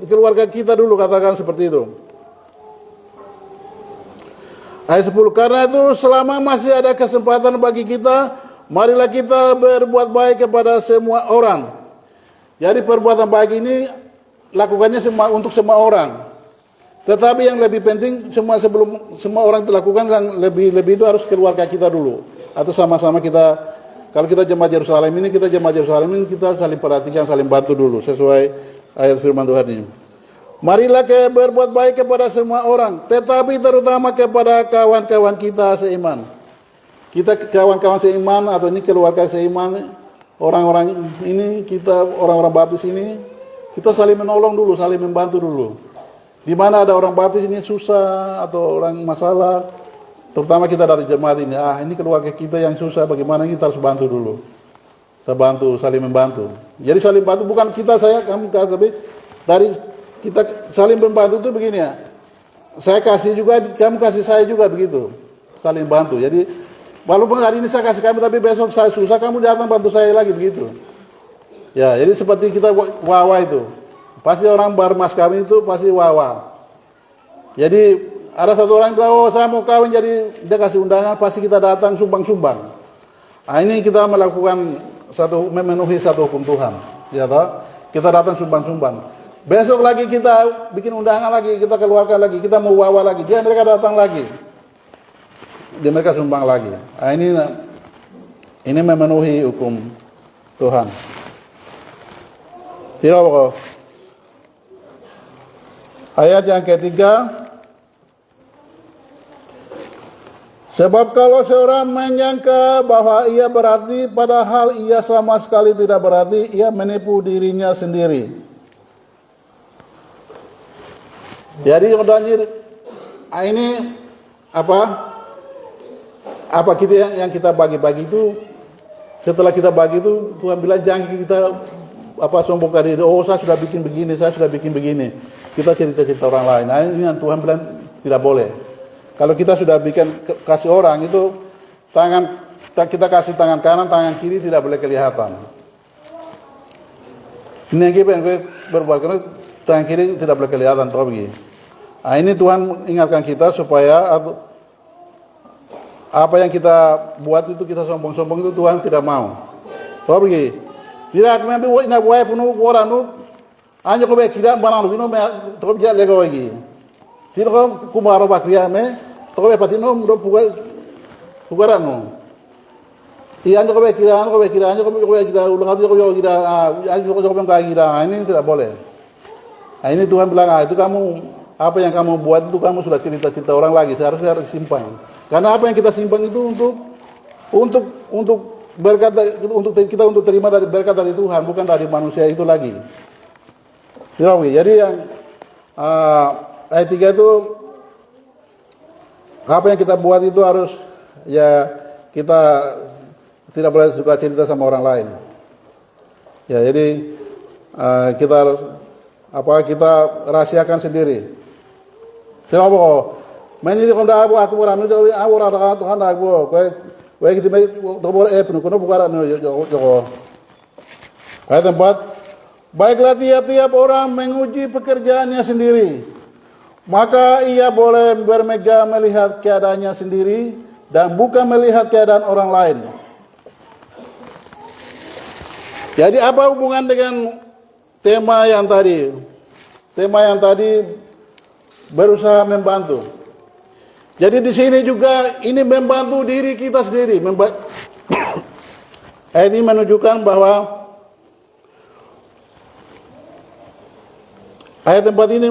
keluarga kita dulu, katakan seperti itu. Ayat 10, karena itu selama masih ada kesempatan bagi kita, marilah kita berbuat baik kepada semua orang. Jadi perbuatan baik ini lakukannya untuk semua orang. Tetapi yang lebih penting sebelum semua orang itu lakukan, yang lebih itu harus keluarga kita dulu. Atau sama-sama kita, kalau kita jemaat Yerusalem ini, kita saling perhatikan, saling bantu dulu sesuai ayat firman Tuhan ini. Marilah kita berbuat baik kepada semua orang, tetapi terutama kepada kawan-kawan kita seiman. Kita kawan-kawan seiman, atau ini keluarga seiman, orang-orang ini, kita orang-orang baptis ini, kita saling menolong dulu, saling membantu dulu. Di mana ada orang baptis ini susah atau orang masalah, terutama kita dari jemaat ini, ini keluarga kita yang susah, bagaimana kita harus bantu dulu. Kita bantu, saling membantu. Jadi saling bantu bukan kita, saya, kamu, tapi dari kita saling membantu itu begini ya. Saya kasih juga, kamu kasih saya juga, begitu. Saling bantu. Jadi walaupun hari ini saya kasih kamu, tapi besok saya susah, kamu datang bantu saya lagi, begitu. Ya, jadi seperti kita wawa itu. Pasti orang barmas kawin itu pasti wawa. Jadi ada satu orang bilang, saya mau kawin, jadi dia kasih undangan, pasti kita datang sumbang-sumbang. Ini kita melakukan memenuhi satu hukum Tuhan. Ya toh? Kita datang sumbang-sumbang. Besok lagi kita bikin undangan lagi, kita keluarkan lagi, kita mau wawa lagi, dia mereka datang lagi. Dia mereka sumbang lagi. Ini memenuhi hukum Tuhan. Tidak apa. Ayat yang ketiga, sebab kalau seorang menyangka bahwa ia berarti, padahal ia sama sekali tidak berarti, ia menipu dirinya sendiri. Jadi ini apa kita yang kita bagi-bagi itu, setelah kita bagi itu Tuhan bilang jangan kita sombongkan diri. Saya sudah bikin begini, saya sudah bikin begini. Kita cerita-cerita orang lain. Ini yang Tuhan bilang tidak boleh. Kalau kita sudah bikin kasih orang itu, kita kasih tangan kanan, tangan kiri tidak boleh kelihatan. Ini yang kita berbuat, karena tangan kiri tidak boleh kelihatan. Ini Tuhan ingatkan kita supaya apa yang kita buat itu, kita sombong-sombong itu Tuhan tidak mau. Tidak kami nak buat penuh orang nu, hanya kau berkira barang lu ino, kau berjalan lego lagi. Tidak kau kumaro bakria me, kau berpatino mudo pugaran nu. Iya kau berkira, hanya kau berkira ulang hati kau berkira, hanya kau berkira. Ini tidak boleh. Ini Tuhan bilang, itu kamu apa yang kamu buat itu kamu sudah cerita-cerita orang lagi, seharusnya harus simpan. Karena apa yang kita simpan itu untuk berkat, untuk terima dari berkat dari Tuhan, bukan dari manusia itu lagi. Jadi yang ayat 3 itu, apa yang kita buat itu harus, ya kita tidak boleh suka cerita sama orang lain. Ya, jadi kita harus kita rahasiakan sendiri. Tidak apa? Menjadi konda aku orang itu orang Tuhan aku. Kau kita boleh penuh bukan Joko. Ayat 4. Baiklah tiap-tiap orang menguji pekerjaannya sendiri, maka ia boleh bermegah melihat keadaannya sendiri dan bukan melihat keadaan orang lain. Jadi apa hubungan dengan tema yang tadi? Tema yang tadi berusaha membantu. Jadi di sini juga ini membantu diri kita sendiri. Ini menunjukkan bahwa ayat 4 ini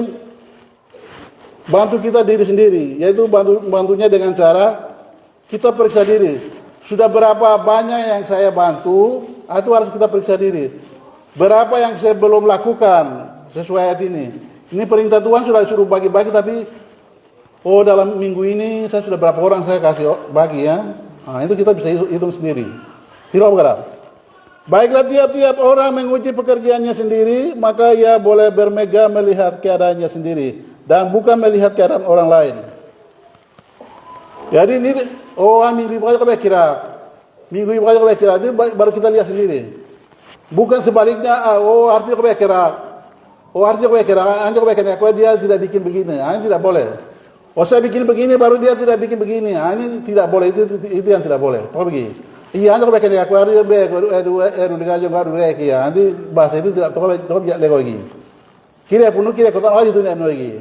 bantu kita diri sendiri, yaitu bantunya dengan cara kita periksa diri. Sudah berapa banyak yang saya bantu, itu harus kita periksa diri. Berapa yang saya belum lakukan sesuai ayat ini. Ini perintah Tuhan sudah suruh bagi-bagi, tapi dalam minggu ini saya sudah berapa orang saya kasih bagi ya. Nah, itu kita bisa hitung sendiri. Tidak apa. Baiklah tiap-tiap orang menguji pekerjaannya sendiri, maka ia boleh bermegah melihat keadaannya sendiri dan bukan melihat keadaan orang lain. Jadi ini minggu ini kau kira, minggu ini kau kira itu baru kita lihat sendiri. Bukan sebaliknya, artinya kau kira, artinya kau kira, kau dia tidak bikin begini, ini tidak boleh. Saya bikin begini baru dia tidak bikin begini, ini tidak boleh, itu yang tidak boleh. Kau begini. Iya, anda kau kira, kau harus dengar ya, nanti bahasa itu tidak kau tidak lego lagi. Kira pun kira kau tak lagi itu tidak lagi.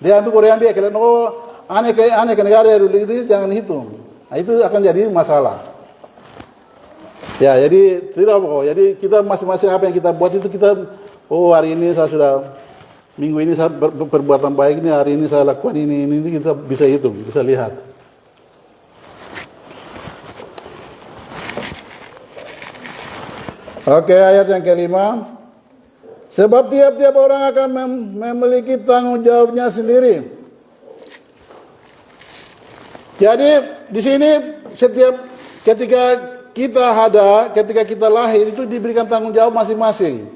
Dia ambil Korea ambil, kalau aneh ke negara itu jangan hitung. Nah, itu akan jadi masalah. Ya, jadi tidak apa. Jadi kita masing-masing apa yang kita buat itu kita, hari ini saya sudah, minggu ini saya perbuatan baik ini, hari ini saya lakukan ini kita bisa hitung, bisa lihat. Oke, ayat yang kelima. Sebab tiap-tiap orang akan memiliki tanggung jawabnya sendiri. Jadi di sini ketika kita lahir itu diberikan tanggung jawab masing-masing.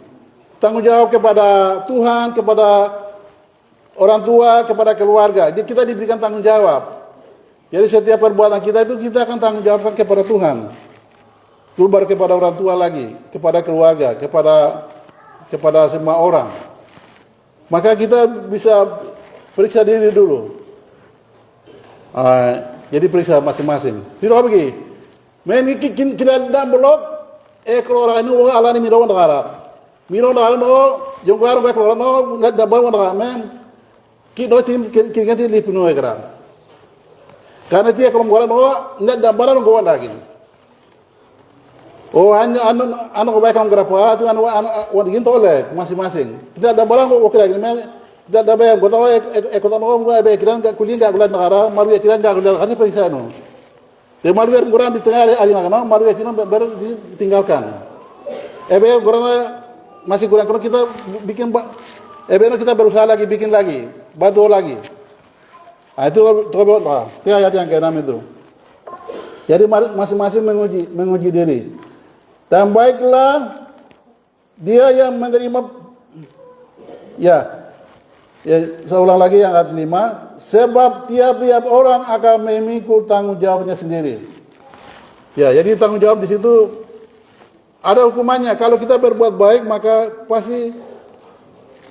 Tanggung jawab kepada Tuhan, kepada orang tua, kepada keluarga. Jadi kita diberikan tanggung jawab. Jadi setiap perbuatan kita itu kita akan tanggung jawabkan kepada Tuhan. Lalu baru kepada orang tua lagi, kepada keluarga, kepada semua orang. Maka kita bisa periksa diri dulu. Jadi periksa masing-masing. Tidak begini. Mungkin kita dalam blok, kalau orang ini alani mirawan negara. Mirawan negara no, jongkar baik orang no, nggak dapat negara. Kita tim lipuno negara. Karena dia kalau orang no, nggak dapat orang lagi. Anu baik kamu berapa? Itu anu gini tolek masing-masing. Kita dapat orang oke lagi. Tidak ada bayar, gua tahu ekonomi gua bayar kiran kuliah nggak kuliah negara, malu ya kiran nggak kuliah, kan ini periksa no. Dia malu ya kurang di tengah hari nggak, malu ya kiran baru ditinggalkan. Bayar kurang masih kurang, kalau kita bikin, bayar kita berusaha lagi bikin lagi, bantu lagi. Nah, itu coba, itu ayat yang ke-6 itu. Jadi masing-masing menguji diri. Dan baiklah dia yang menerima, saya ulang lagi yang ayat 5. Sebab tiap-tiap orang akan memikul tanggung jawabnya sendiri. Ya, jadi tanggung jawab di situ ada hukumannya. Kalau kita berbuat baik maka pasti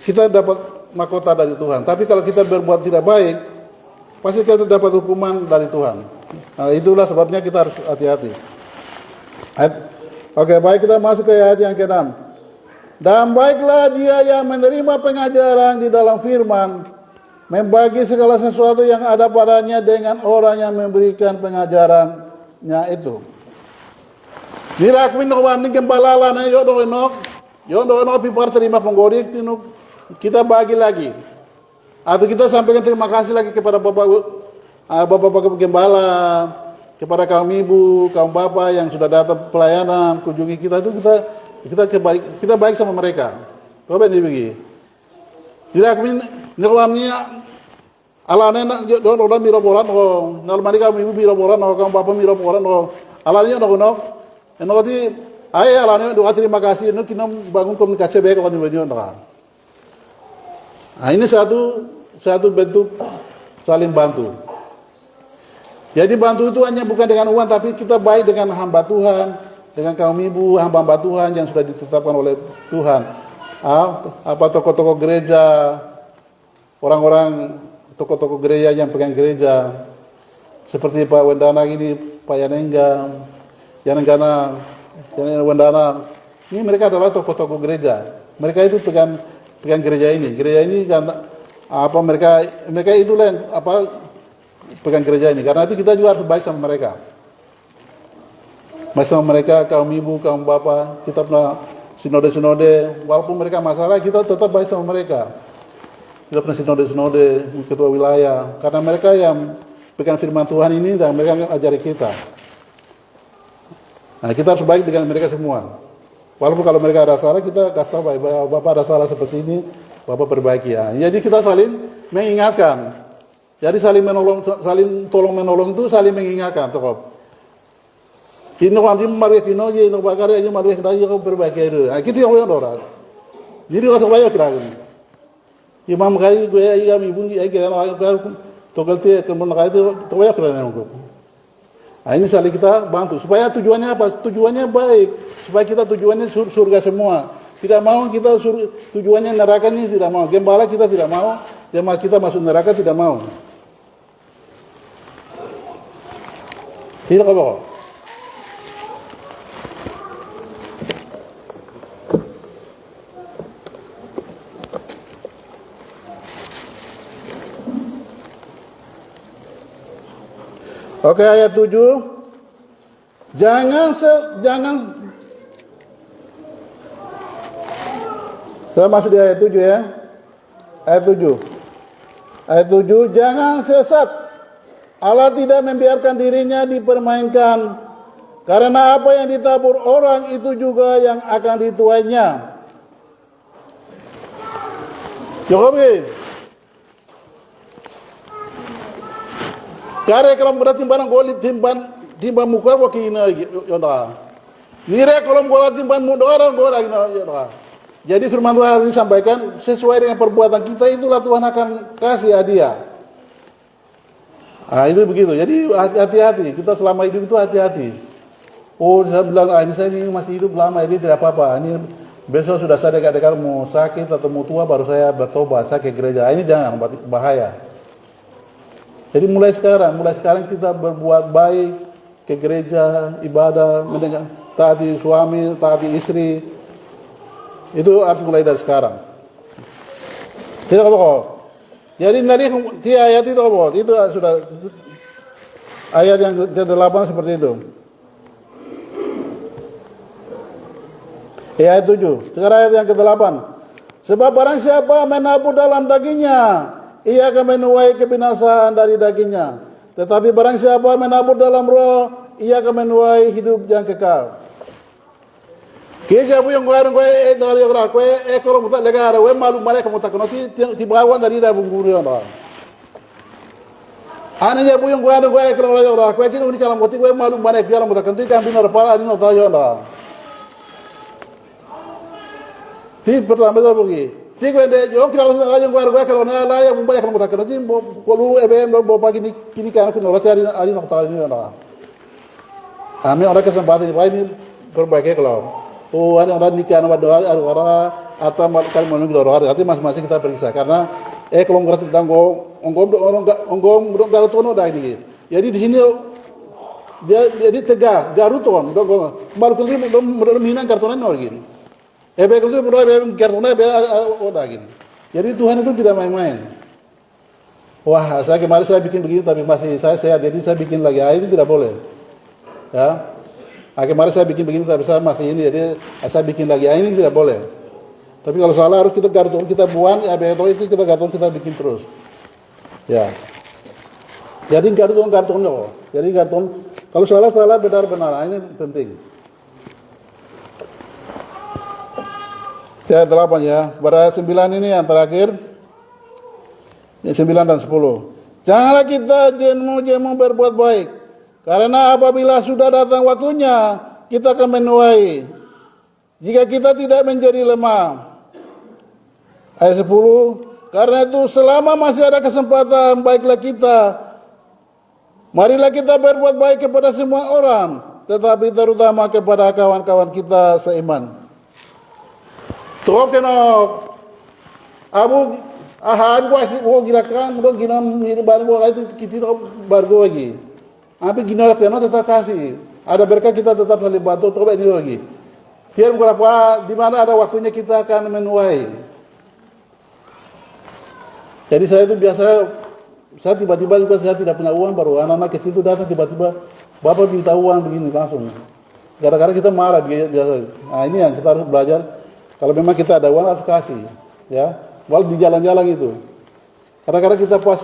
kita dapat mahkota dari Tuhan. Tapi kalau kita berbuat tidak baik, pasti kita dapat hukuman dari Tuhan. Nah, itulah sebabnya kita harus hati-hati. Oke, baik, kita masuk ke ayat yang ke-6. Dan baiklah dia yang menerima pengajaran di dalam firman, membagi segala sesuatu yang ada padanya dengan orang yang memberikan pengajarannya itu. Dirakuin orang ini gembala lah, yodonok pipar terima penggorik, kita bagi lagi. Atau kita sampaikan terima kasih lagi kepada bapak gembala, kepada kaum ibu, kaum bapak yang sudah datang pelayanan, kunjungi kita itu kita baik sama mereka. Coba ini begini. Tidak kami ngelamnya alane don orang miroboran oh, nalmani kaum ibu miroboran oh, kaum bapak miroboran oh, alane nok. Enoti alane doa terima kasih. Eno kita bangun komunikasi baik dengan banyak orang. Nah, ini satu bentuk saling bantu. Jadi bantu itu hanya bukan dengan uang, tapi kita baik dengan hamba Tuhan, dengan kaum ibu, hamba-hamba Tuhan yang sudah ditetapkan oleh Tuhan. Apa tokoh-tokoh gereja, orang-orang tokoh-tokoh gereja yang pegang gereja, seperti Pak Wendana ini, Pak Yanenggana, Wendana, ini mereka adalah tokoh-tokoh gereja. Mereka itu pegang gereja ini. Gereja ini karena mereka itulah yang pegang gereja ini. Karena itu kita juga harus baik sama mereka. Baik sama mereka, kaum ibu, kaum bapak, kita pernah sinode-sinode, walaupun mereka masalah, kita tetap baik sama mereka. Kita pernah sinode-sinode, ketua wilayah, karena mereka yang pegang firman Tuhan ini, dan mereka yang ajari kita. Nah, kita harus baik dengan mereka semua. Walaupun kalau mereka ada salah, kita kasih tahu baik, bapak ada salah seperti ini, bapak perbaiki ya. Jadi kita saling mengingatkan. Jadi saling tolong menolong itu saling mengingatkan, tokoh. Kino kami maria kino je no bakare aja maria kita je ko perbaiki itu. Kita yang orang orang. Jadi kalau saya kira ini. Imam kali gue aja kami bunyi aja kira orang togel te kemudian kali itu saya kira ini. Ini saling kita bantu supaya tujuannya apa? Tujuannya baik supaya kita tujuannya surga semua. Tidak mau kita tujuannya neraka ini tidak mau. Gembala kita tidak mau. Jemaah kita masuk neraka tidak mau. Tidak apa? Oke, ayat 7. Jangan saya masuk di ayat 7 ya. Ayat 7. Ayat 7, jangan sesat. Allah tidak membiarkan dirinya dipermainkan. Karena apa yang ditabur orang itu juga yang akan dituainya. Jokowi. Kare kalau berarti timban goli timban muka wakina yona. Nire kalau goli timban muda goli yona. Jadi firman Tuhan disampaikan sesuai dengan perbuatan kita itulah Tuhan akan kasih hadiah. Itu begitu. Jadi hati-hati. Kita selama hidup itu hati-hati. Oh, saya bilang ini saya ini masih hidup lama ini tidak apa-apa. Ini besok sudah saya dekat-dekat mau sakit atau mau tua baru saya bertobat saya ke gereja. Ini jangan bahaya. Jadi mulai sekarang kita berbuat baik ke gereja, ibadah, mendengar, taati suami, taati istri. Itu harus mulai dari sekarang. Tidak apa-apa. Jadi dari ayat itu apa? Itu sudah ayat yang ke-8 seperti itu. Ayat 7. Sekarang ayat yang ke-8. Sebab barang siapa menabur dalam dagingnya, ia akan menuai kebinasaan dari dagingnya. Tetapi barang siapa menabur dalam roh, ia akan menuai hidup yang kekal. Keja bu yang dari orang kalau muta negara, malu mereka muta kono ti bawan dari dah bungguri orang. Anaknya bu yang kalau orang itu ini kalau muti malu mereka orang muta kono ti kan binar para ini nota orang. Ti pertama itu begini. Ti yo kalau yang kalau nala yang membayar kalau muta kono ti kalau bo pagi kini kan aku nora cari nota ini orang. Kami orang kesempatan ini perbaiki kalau oh, ada orang nikah nama doa, ada orang atau kalau menunggu doa, arti masing-masing kita periksa karena kalau ngerti tentang onggom garuton ada ini. Jadi di sini dia jadi tegak garuton, baru kali belum minang kartonan lagi. Kalau itu belum kartonan ada gini. Jadi Tuhan itu tidak main-main. Wah, saya kemarin saya bikin begini tapi masih saya sehat, jadi saya bikin lagi. Itu tidak boleh. Ya. Kemarin saya bikin begini tapi saya masih ini, jadi saya bikin lagi. Ini tidak boleh. Tapi kalau salah harus kita karton, kita buang, itu kita karton, kita bikin terus. Ya. Jadi karton loh. Jadi karton, kalau salah benar-benar. Ini penting. Ya 8 ya. Pada 9 ini yang terakhir. 9 dan 10. Janganlah kita jemu berbuat baik. Karena apabila sudah datang waktunya, kita akan menuai. Jika kita tidak menjadi lemah. Ayat 10. Karena itu selama masih ada kesempatan, baiklah kita. Marilah kita berbuat baik kepada semua orang. Tetapi terutama kepada kawan-kawan kita seiman. Terus kenok. Abu ahan gua girakan, gina baru gua itu kita baru lagi. Tapi gini karena tetap kasih. Ada berkah kita tetap saling bantu. Coba ini lagi. Tiap berapa di mana ada waktunya kita akan menuai. Jadi saya itu biasa saya tiba-tiba juga saya tidak punya uang baru anak-anak kecil itu datang tiba-tiba bapak minta uang begini langsung. Kadang-kadang kita marah biasa. Nah ini yang kita harus belajar. Kalau memang kita ada uang harus kasih. Ya, walau di jalan-jalan itu. Kadang-kadang kita pas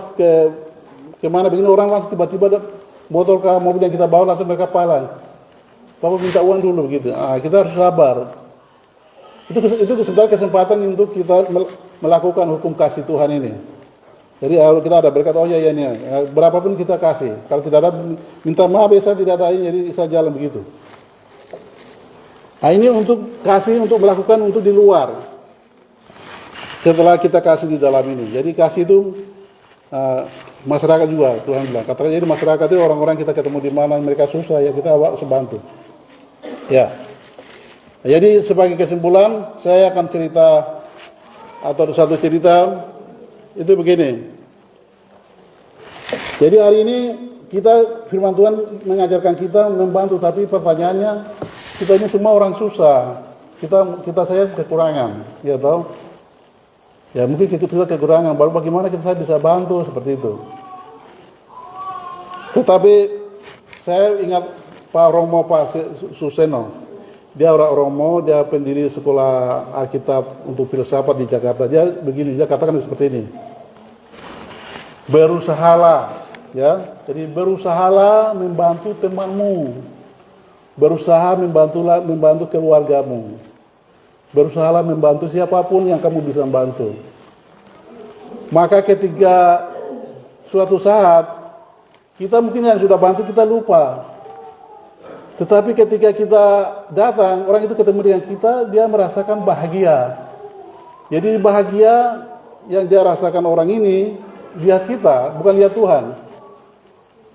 kemana begini orang langsung tiba-tiba motor ke mobil yang kita bawa langsung mereka palang. Bapak minta uang dulu begitu. Kita harus sabar. Itu sebenarnya kesempatan untuk kita melakukan hukum kasih Tuhan ini. Jadi kalau kita ada berkat, oh ya ini, berapapun kita kasih. Kalau tidak ada, minta maaf ya saya tidak ada ini, jadi saya jalan begitu. Nah, ini untuk kasih, untuk melakukan untuk di luar. Setelah kita kasih di dalam ini, jadi kasih itu masyarakat juga Tuhan bilang. Katakan jadi masyarakat itu orang-orang kita ketemu di mana mereka susah ya kita harus bantu. Ya. Jadi sebagai kesimpulan, saya akan cerita atau satu cerita itu begini. Jadi hari ini kita firman Tuhan mengajarkan kita membantu, tapi pertanyaannya kita ini semua orang susah. Kita saya kekurangan, ya tahu? Ya mungkin kita kekurangan. Baru bagaimana saya bisa bantu seperti itu. Tetapi saya ingat Pak Romo, Pak Suseno. Dia orang Romo, dia pendiri sekolah Alkitab untuk filsafat di Jakarta. Dia begini, dia katakan seperti ini. Berusahalah, ya. Jadi berusahalah membantu temanmu. Berusaha membantu keluargamu. Berusahalah membantu siapapun yang kamu bisa bantu. Maka ketika suatu saat kita mungkin yang sudah bantu kita lupa. Tetapi ketika kita datang, orang itu ketemu dengan kita, dia merasakan bahagia. Jadi bahagia yang dia rasakan orang ini lihat kita, bukan lihat Tuhan.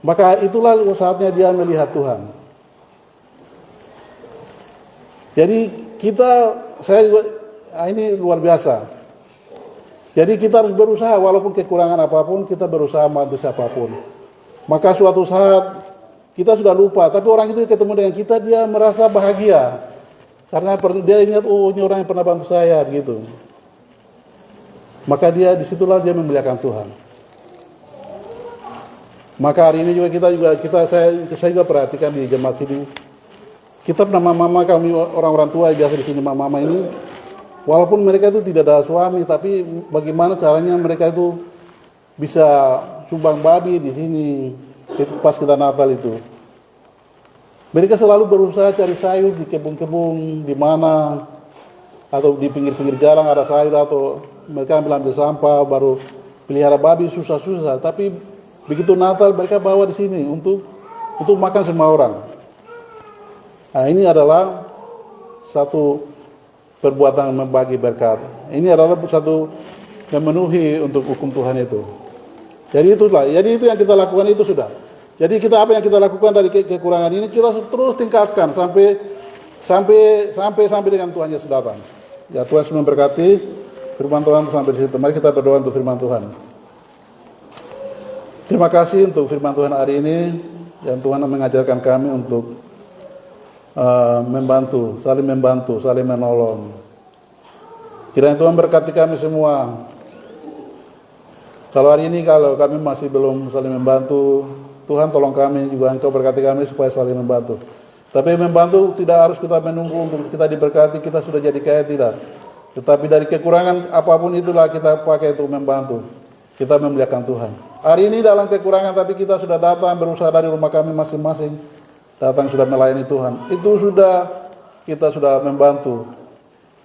Maka itulah saatnya dia melihat Tuhan. Jadi ini luar biasa. Jadi kita harus berusaha, walaupun kekurangan apapun, kita berusaha membantu siapapun. Maka suatu saat kita sudah lupa, tapi orang itu ketemu dengan kita, dia merasa bahagia. Karena dia ingat, oh ini orang yang pernah bantu saya, begitu. Maka disitulah dia memuliakan Tuhan. Maka hari ini juga saya juga perhatikan di jemaat sini. Kita mama kami orang-orang tua biasa di sini mama ini, walaupun mereka itu tidak ada suami, tapi bagaimana caranya mereka itu bisa sumbang babi di sini pas kita Natal itu. Mereka selalu berusaha cari sayur di kebun-kebun di mana atau di pinggir-pinggir jalan ada sayur, atau mereka ambil sampah baru pelihara babi susah-susah. Tapi begitu Natal mereka bawa di sini untuk makan semua orang. Nah, ini adalah satu perbuatan membagi berkat. Ini adalah satu memenuhi untuk hukum Tuhan itu. Jadi itu yang kita lakukan itu sudah. Jadi apa yang kita lakukan dari kekurangan ini kita terus tingkatkan sampai dengan Tuhan Yesus datang. Ya Tuhan memberkati firman Tuhan sampai di situ. Mari kita berdoa untuk firman Tuhan. Terima kasih untuk firman Tuhan hari ini yang Tuhan mengajarkan kami untuk saling membantu, saling menolong. Kiranya Tuhan berkati kami semua. Kalau hari ini kalau kami masih belum saling membantu, Tuhan tolong kami juga, Engkau berkati kami supaya saling membantu. Tapi membantu tidak harus kita menunggu untuk kita diberkati, kita sudah jadi kaya, tidak. Tetapi dari kekurangan apapun itulah kita pakai untuk membantu. Kita memuliakan Tuhan. Hari ini dalam kekurangan tapi kita sudah datang berusaha dari rumah kami masing-masing. Datang sudah melayani Tuhan. Itu kita sudah membantu.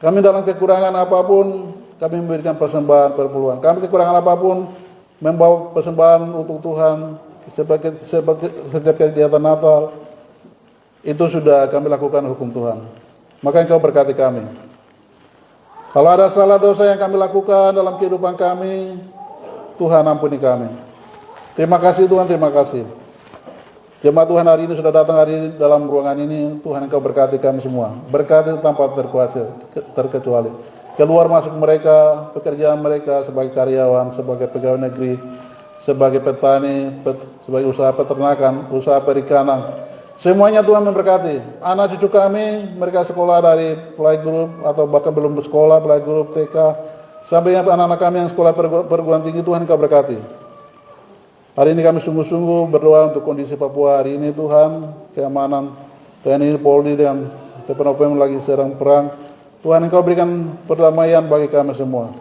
Kami dalam kekurangan apapun, kami memberikan persembahan perpuluhan. Kami kekurangan apapun, membawa persembahan untuk Tuhan sebagai setiap kegiatan Natal. Itu sudah kami lakukan hukum Tuhan. Maka Engkau berkati kami. Kalau ada salah dosa yang kami lakukan dalam kehidupan kami, Tuhan ampuni kami. Terima kasih Tuhan, terima kasih. Jemaat Tuhan hari ini sudah datang hari ini dalam ruangan ini. Tuhan Engkau berkati kami semua. Berkati tanpa terkecuali. Keluar masuk mereka, pekerjaan mereka sebagai karyawan, sebagai pegawai negeri, sebagai petani, sebagai usaha peternakan, usaha perikanan. Semuanya Tuhan memberkati. Anak cucu kami, mereka sekolah dari playgroup atau bahkan belum bersekolah, playgroup TK, sampai anak-anak kami yang sekolah perguruan tinggi, Tuhan Engkau berkati. Hari ini kami sungguh-sungguh berdoa untuk kondisi Papua hari ini Tuhan, keamanan TNI, Polri dan TPNOPM lagi sedang perang. Tuhan Engkau berikan perdamaian bagi kami semua.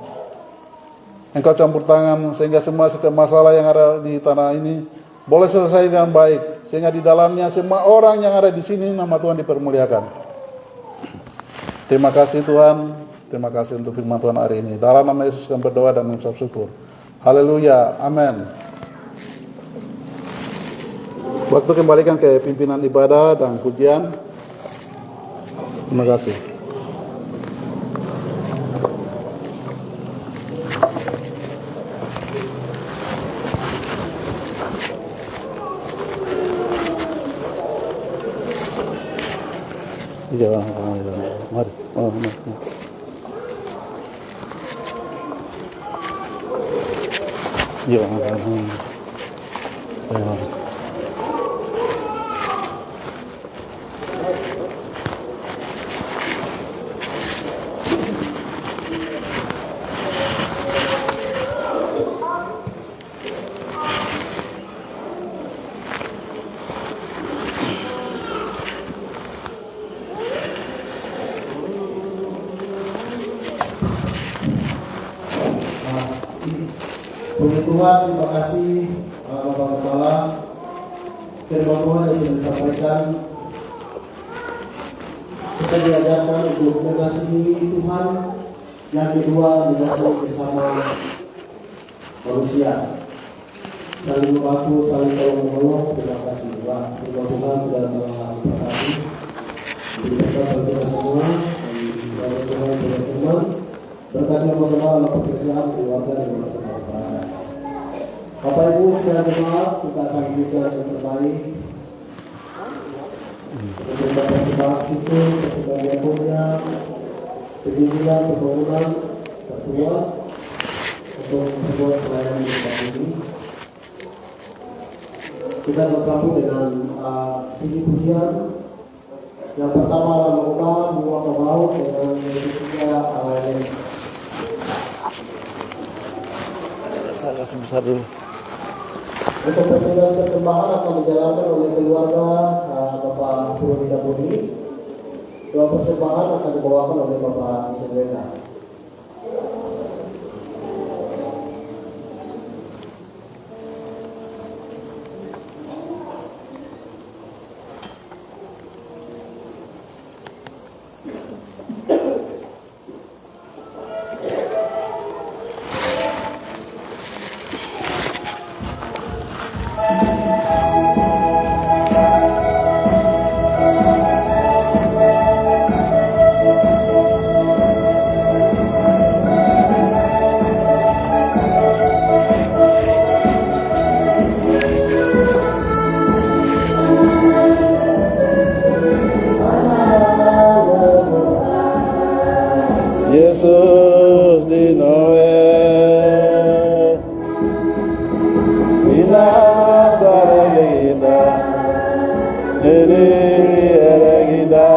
Engkau campur tangan sehingga setiap masalah yang ada di tanah ini boleh selesai dengan baik, sehingga di dalamnya semua orang yang ada di sini nama Tuhan dipermuliakan. Terima kasih Tuhan, terima kasih untuk firman Tuhan hari ini. Dalam nama Yesus kami berdoa dan mengucap syukur. Haleluya, amin. Waktu kembalikan ke pimpinan ibadah dan pujian. Terima kasih. Jangan, mari. Mari. Jangan. Puji Tuhan, terima kasih Bapak Kepala. Firman Tuhan yang sudah disampaikan, kita diajarkan untuk mengasihi Tuhan, yang kedua mengasihi sesama manusia, saling membantu, saling tolong menolong. Terima kasih Tuhan. Firman Tuhan sudah telah diberkati, diberikan bagi kita semua, dan Tuhan berfirman, berkati teman-teman dalam pekerjaan, keluarga, dan teman-teman. Bapak Ibu sekalian jemaat, kita akan berikan yang terbaik untuk persembahan situ, persembahan diakonnya, pendidikan, pembangunan, tertua, untuk sebuah pelayanan di tempat ini. Kita akan sambung dengan puji-pujian. Yang pertama adalah mengumpulkan bunga kebaut dengan ketiga awalnya. Saya kasih besar dulu. Untuk persembahan akan dijalankan oleh keluarga Bapak Purwita Budi. Dua persembahan akan dibawakan oleh Bapak Isabella. Yesus di Noe, ina daragida, diri daragida,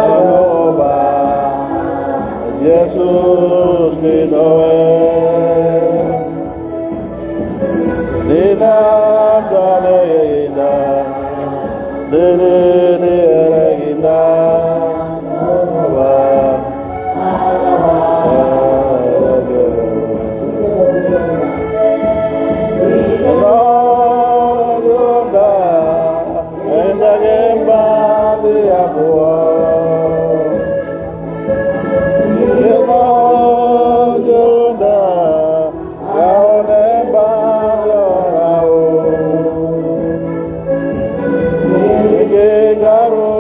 Aloba, Yesus di Noe. Dina dalena, dina Garo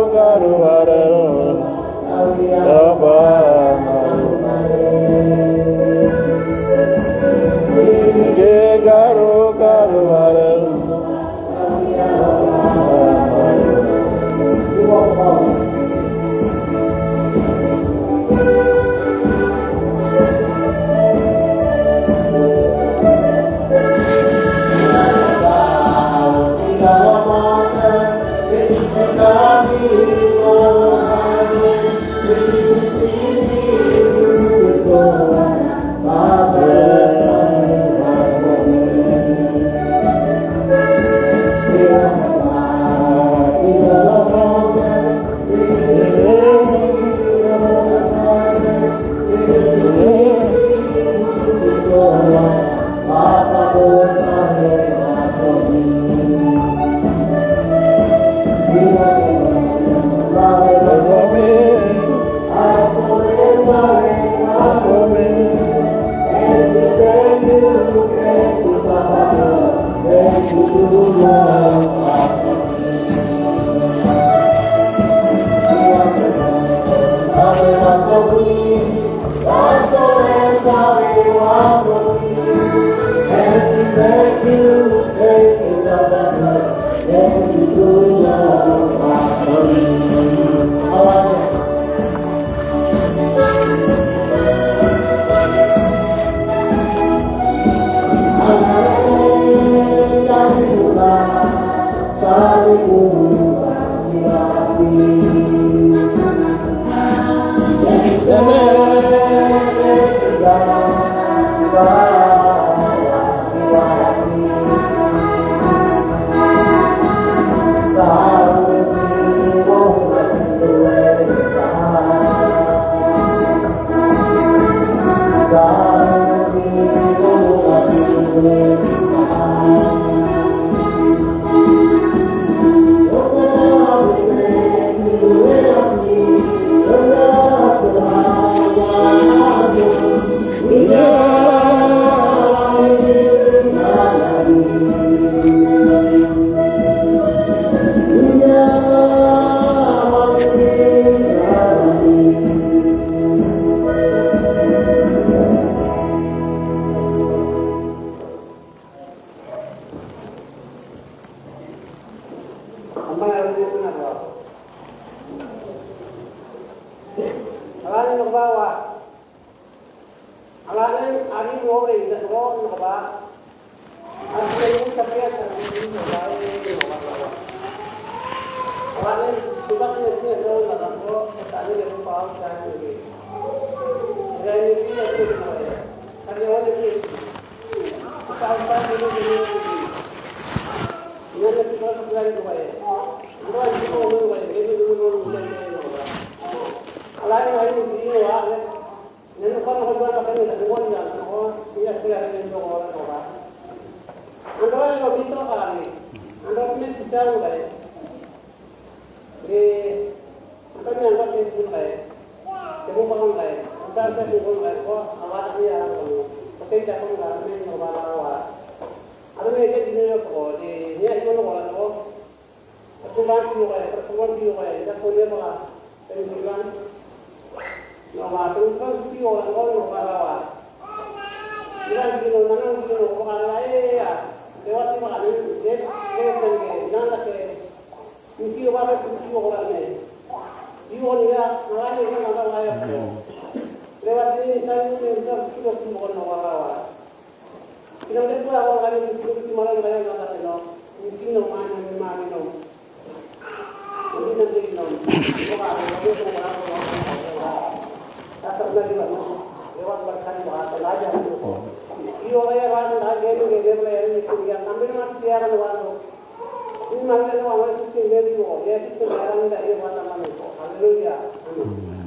Amin.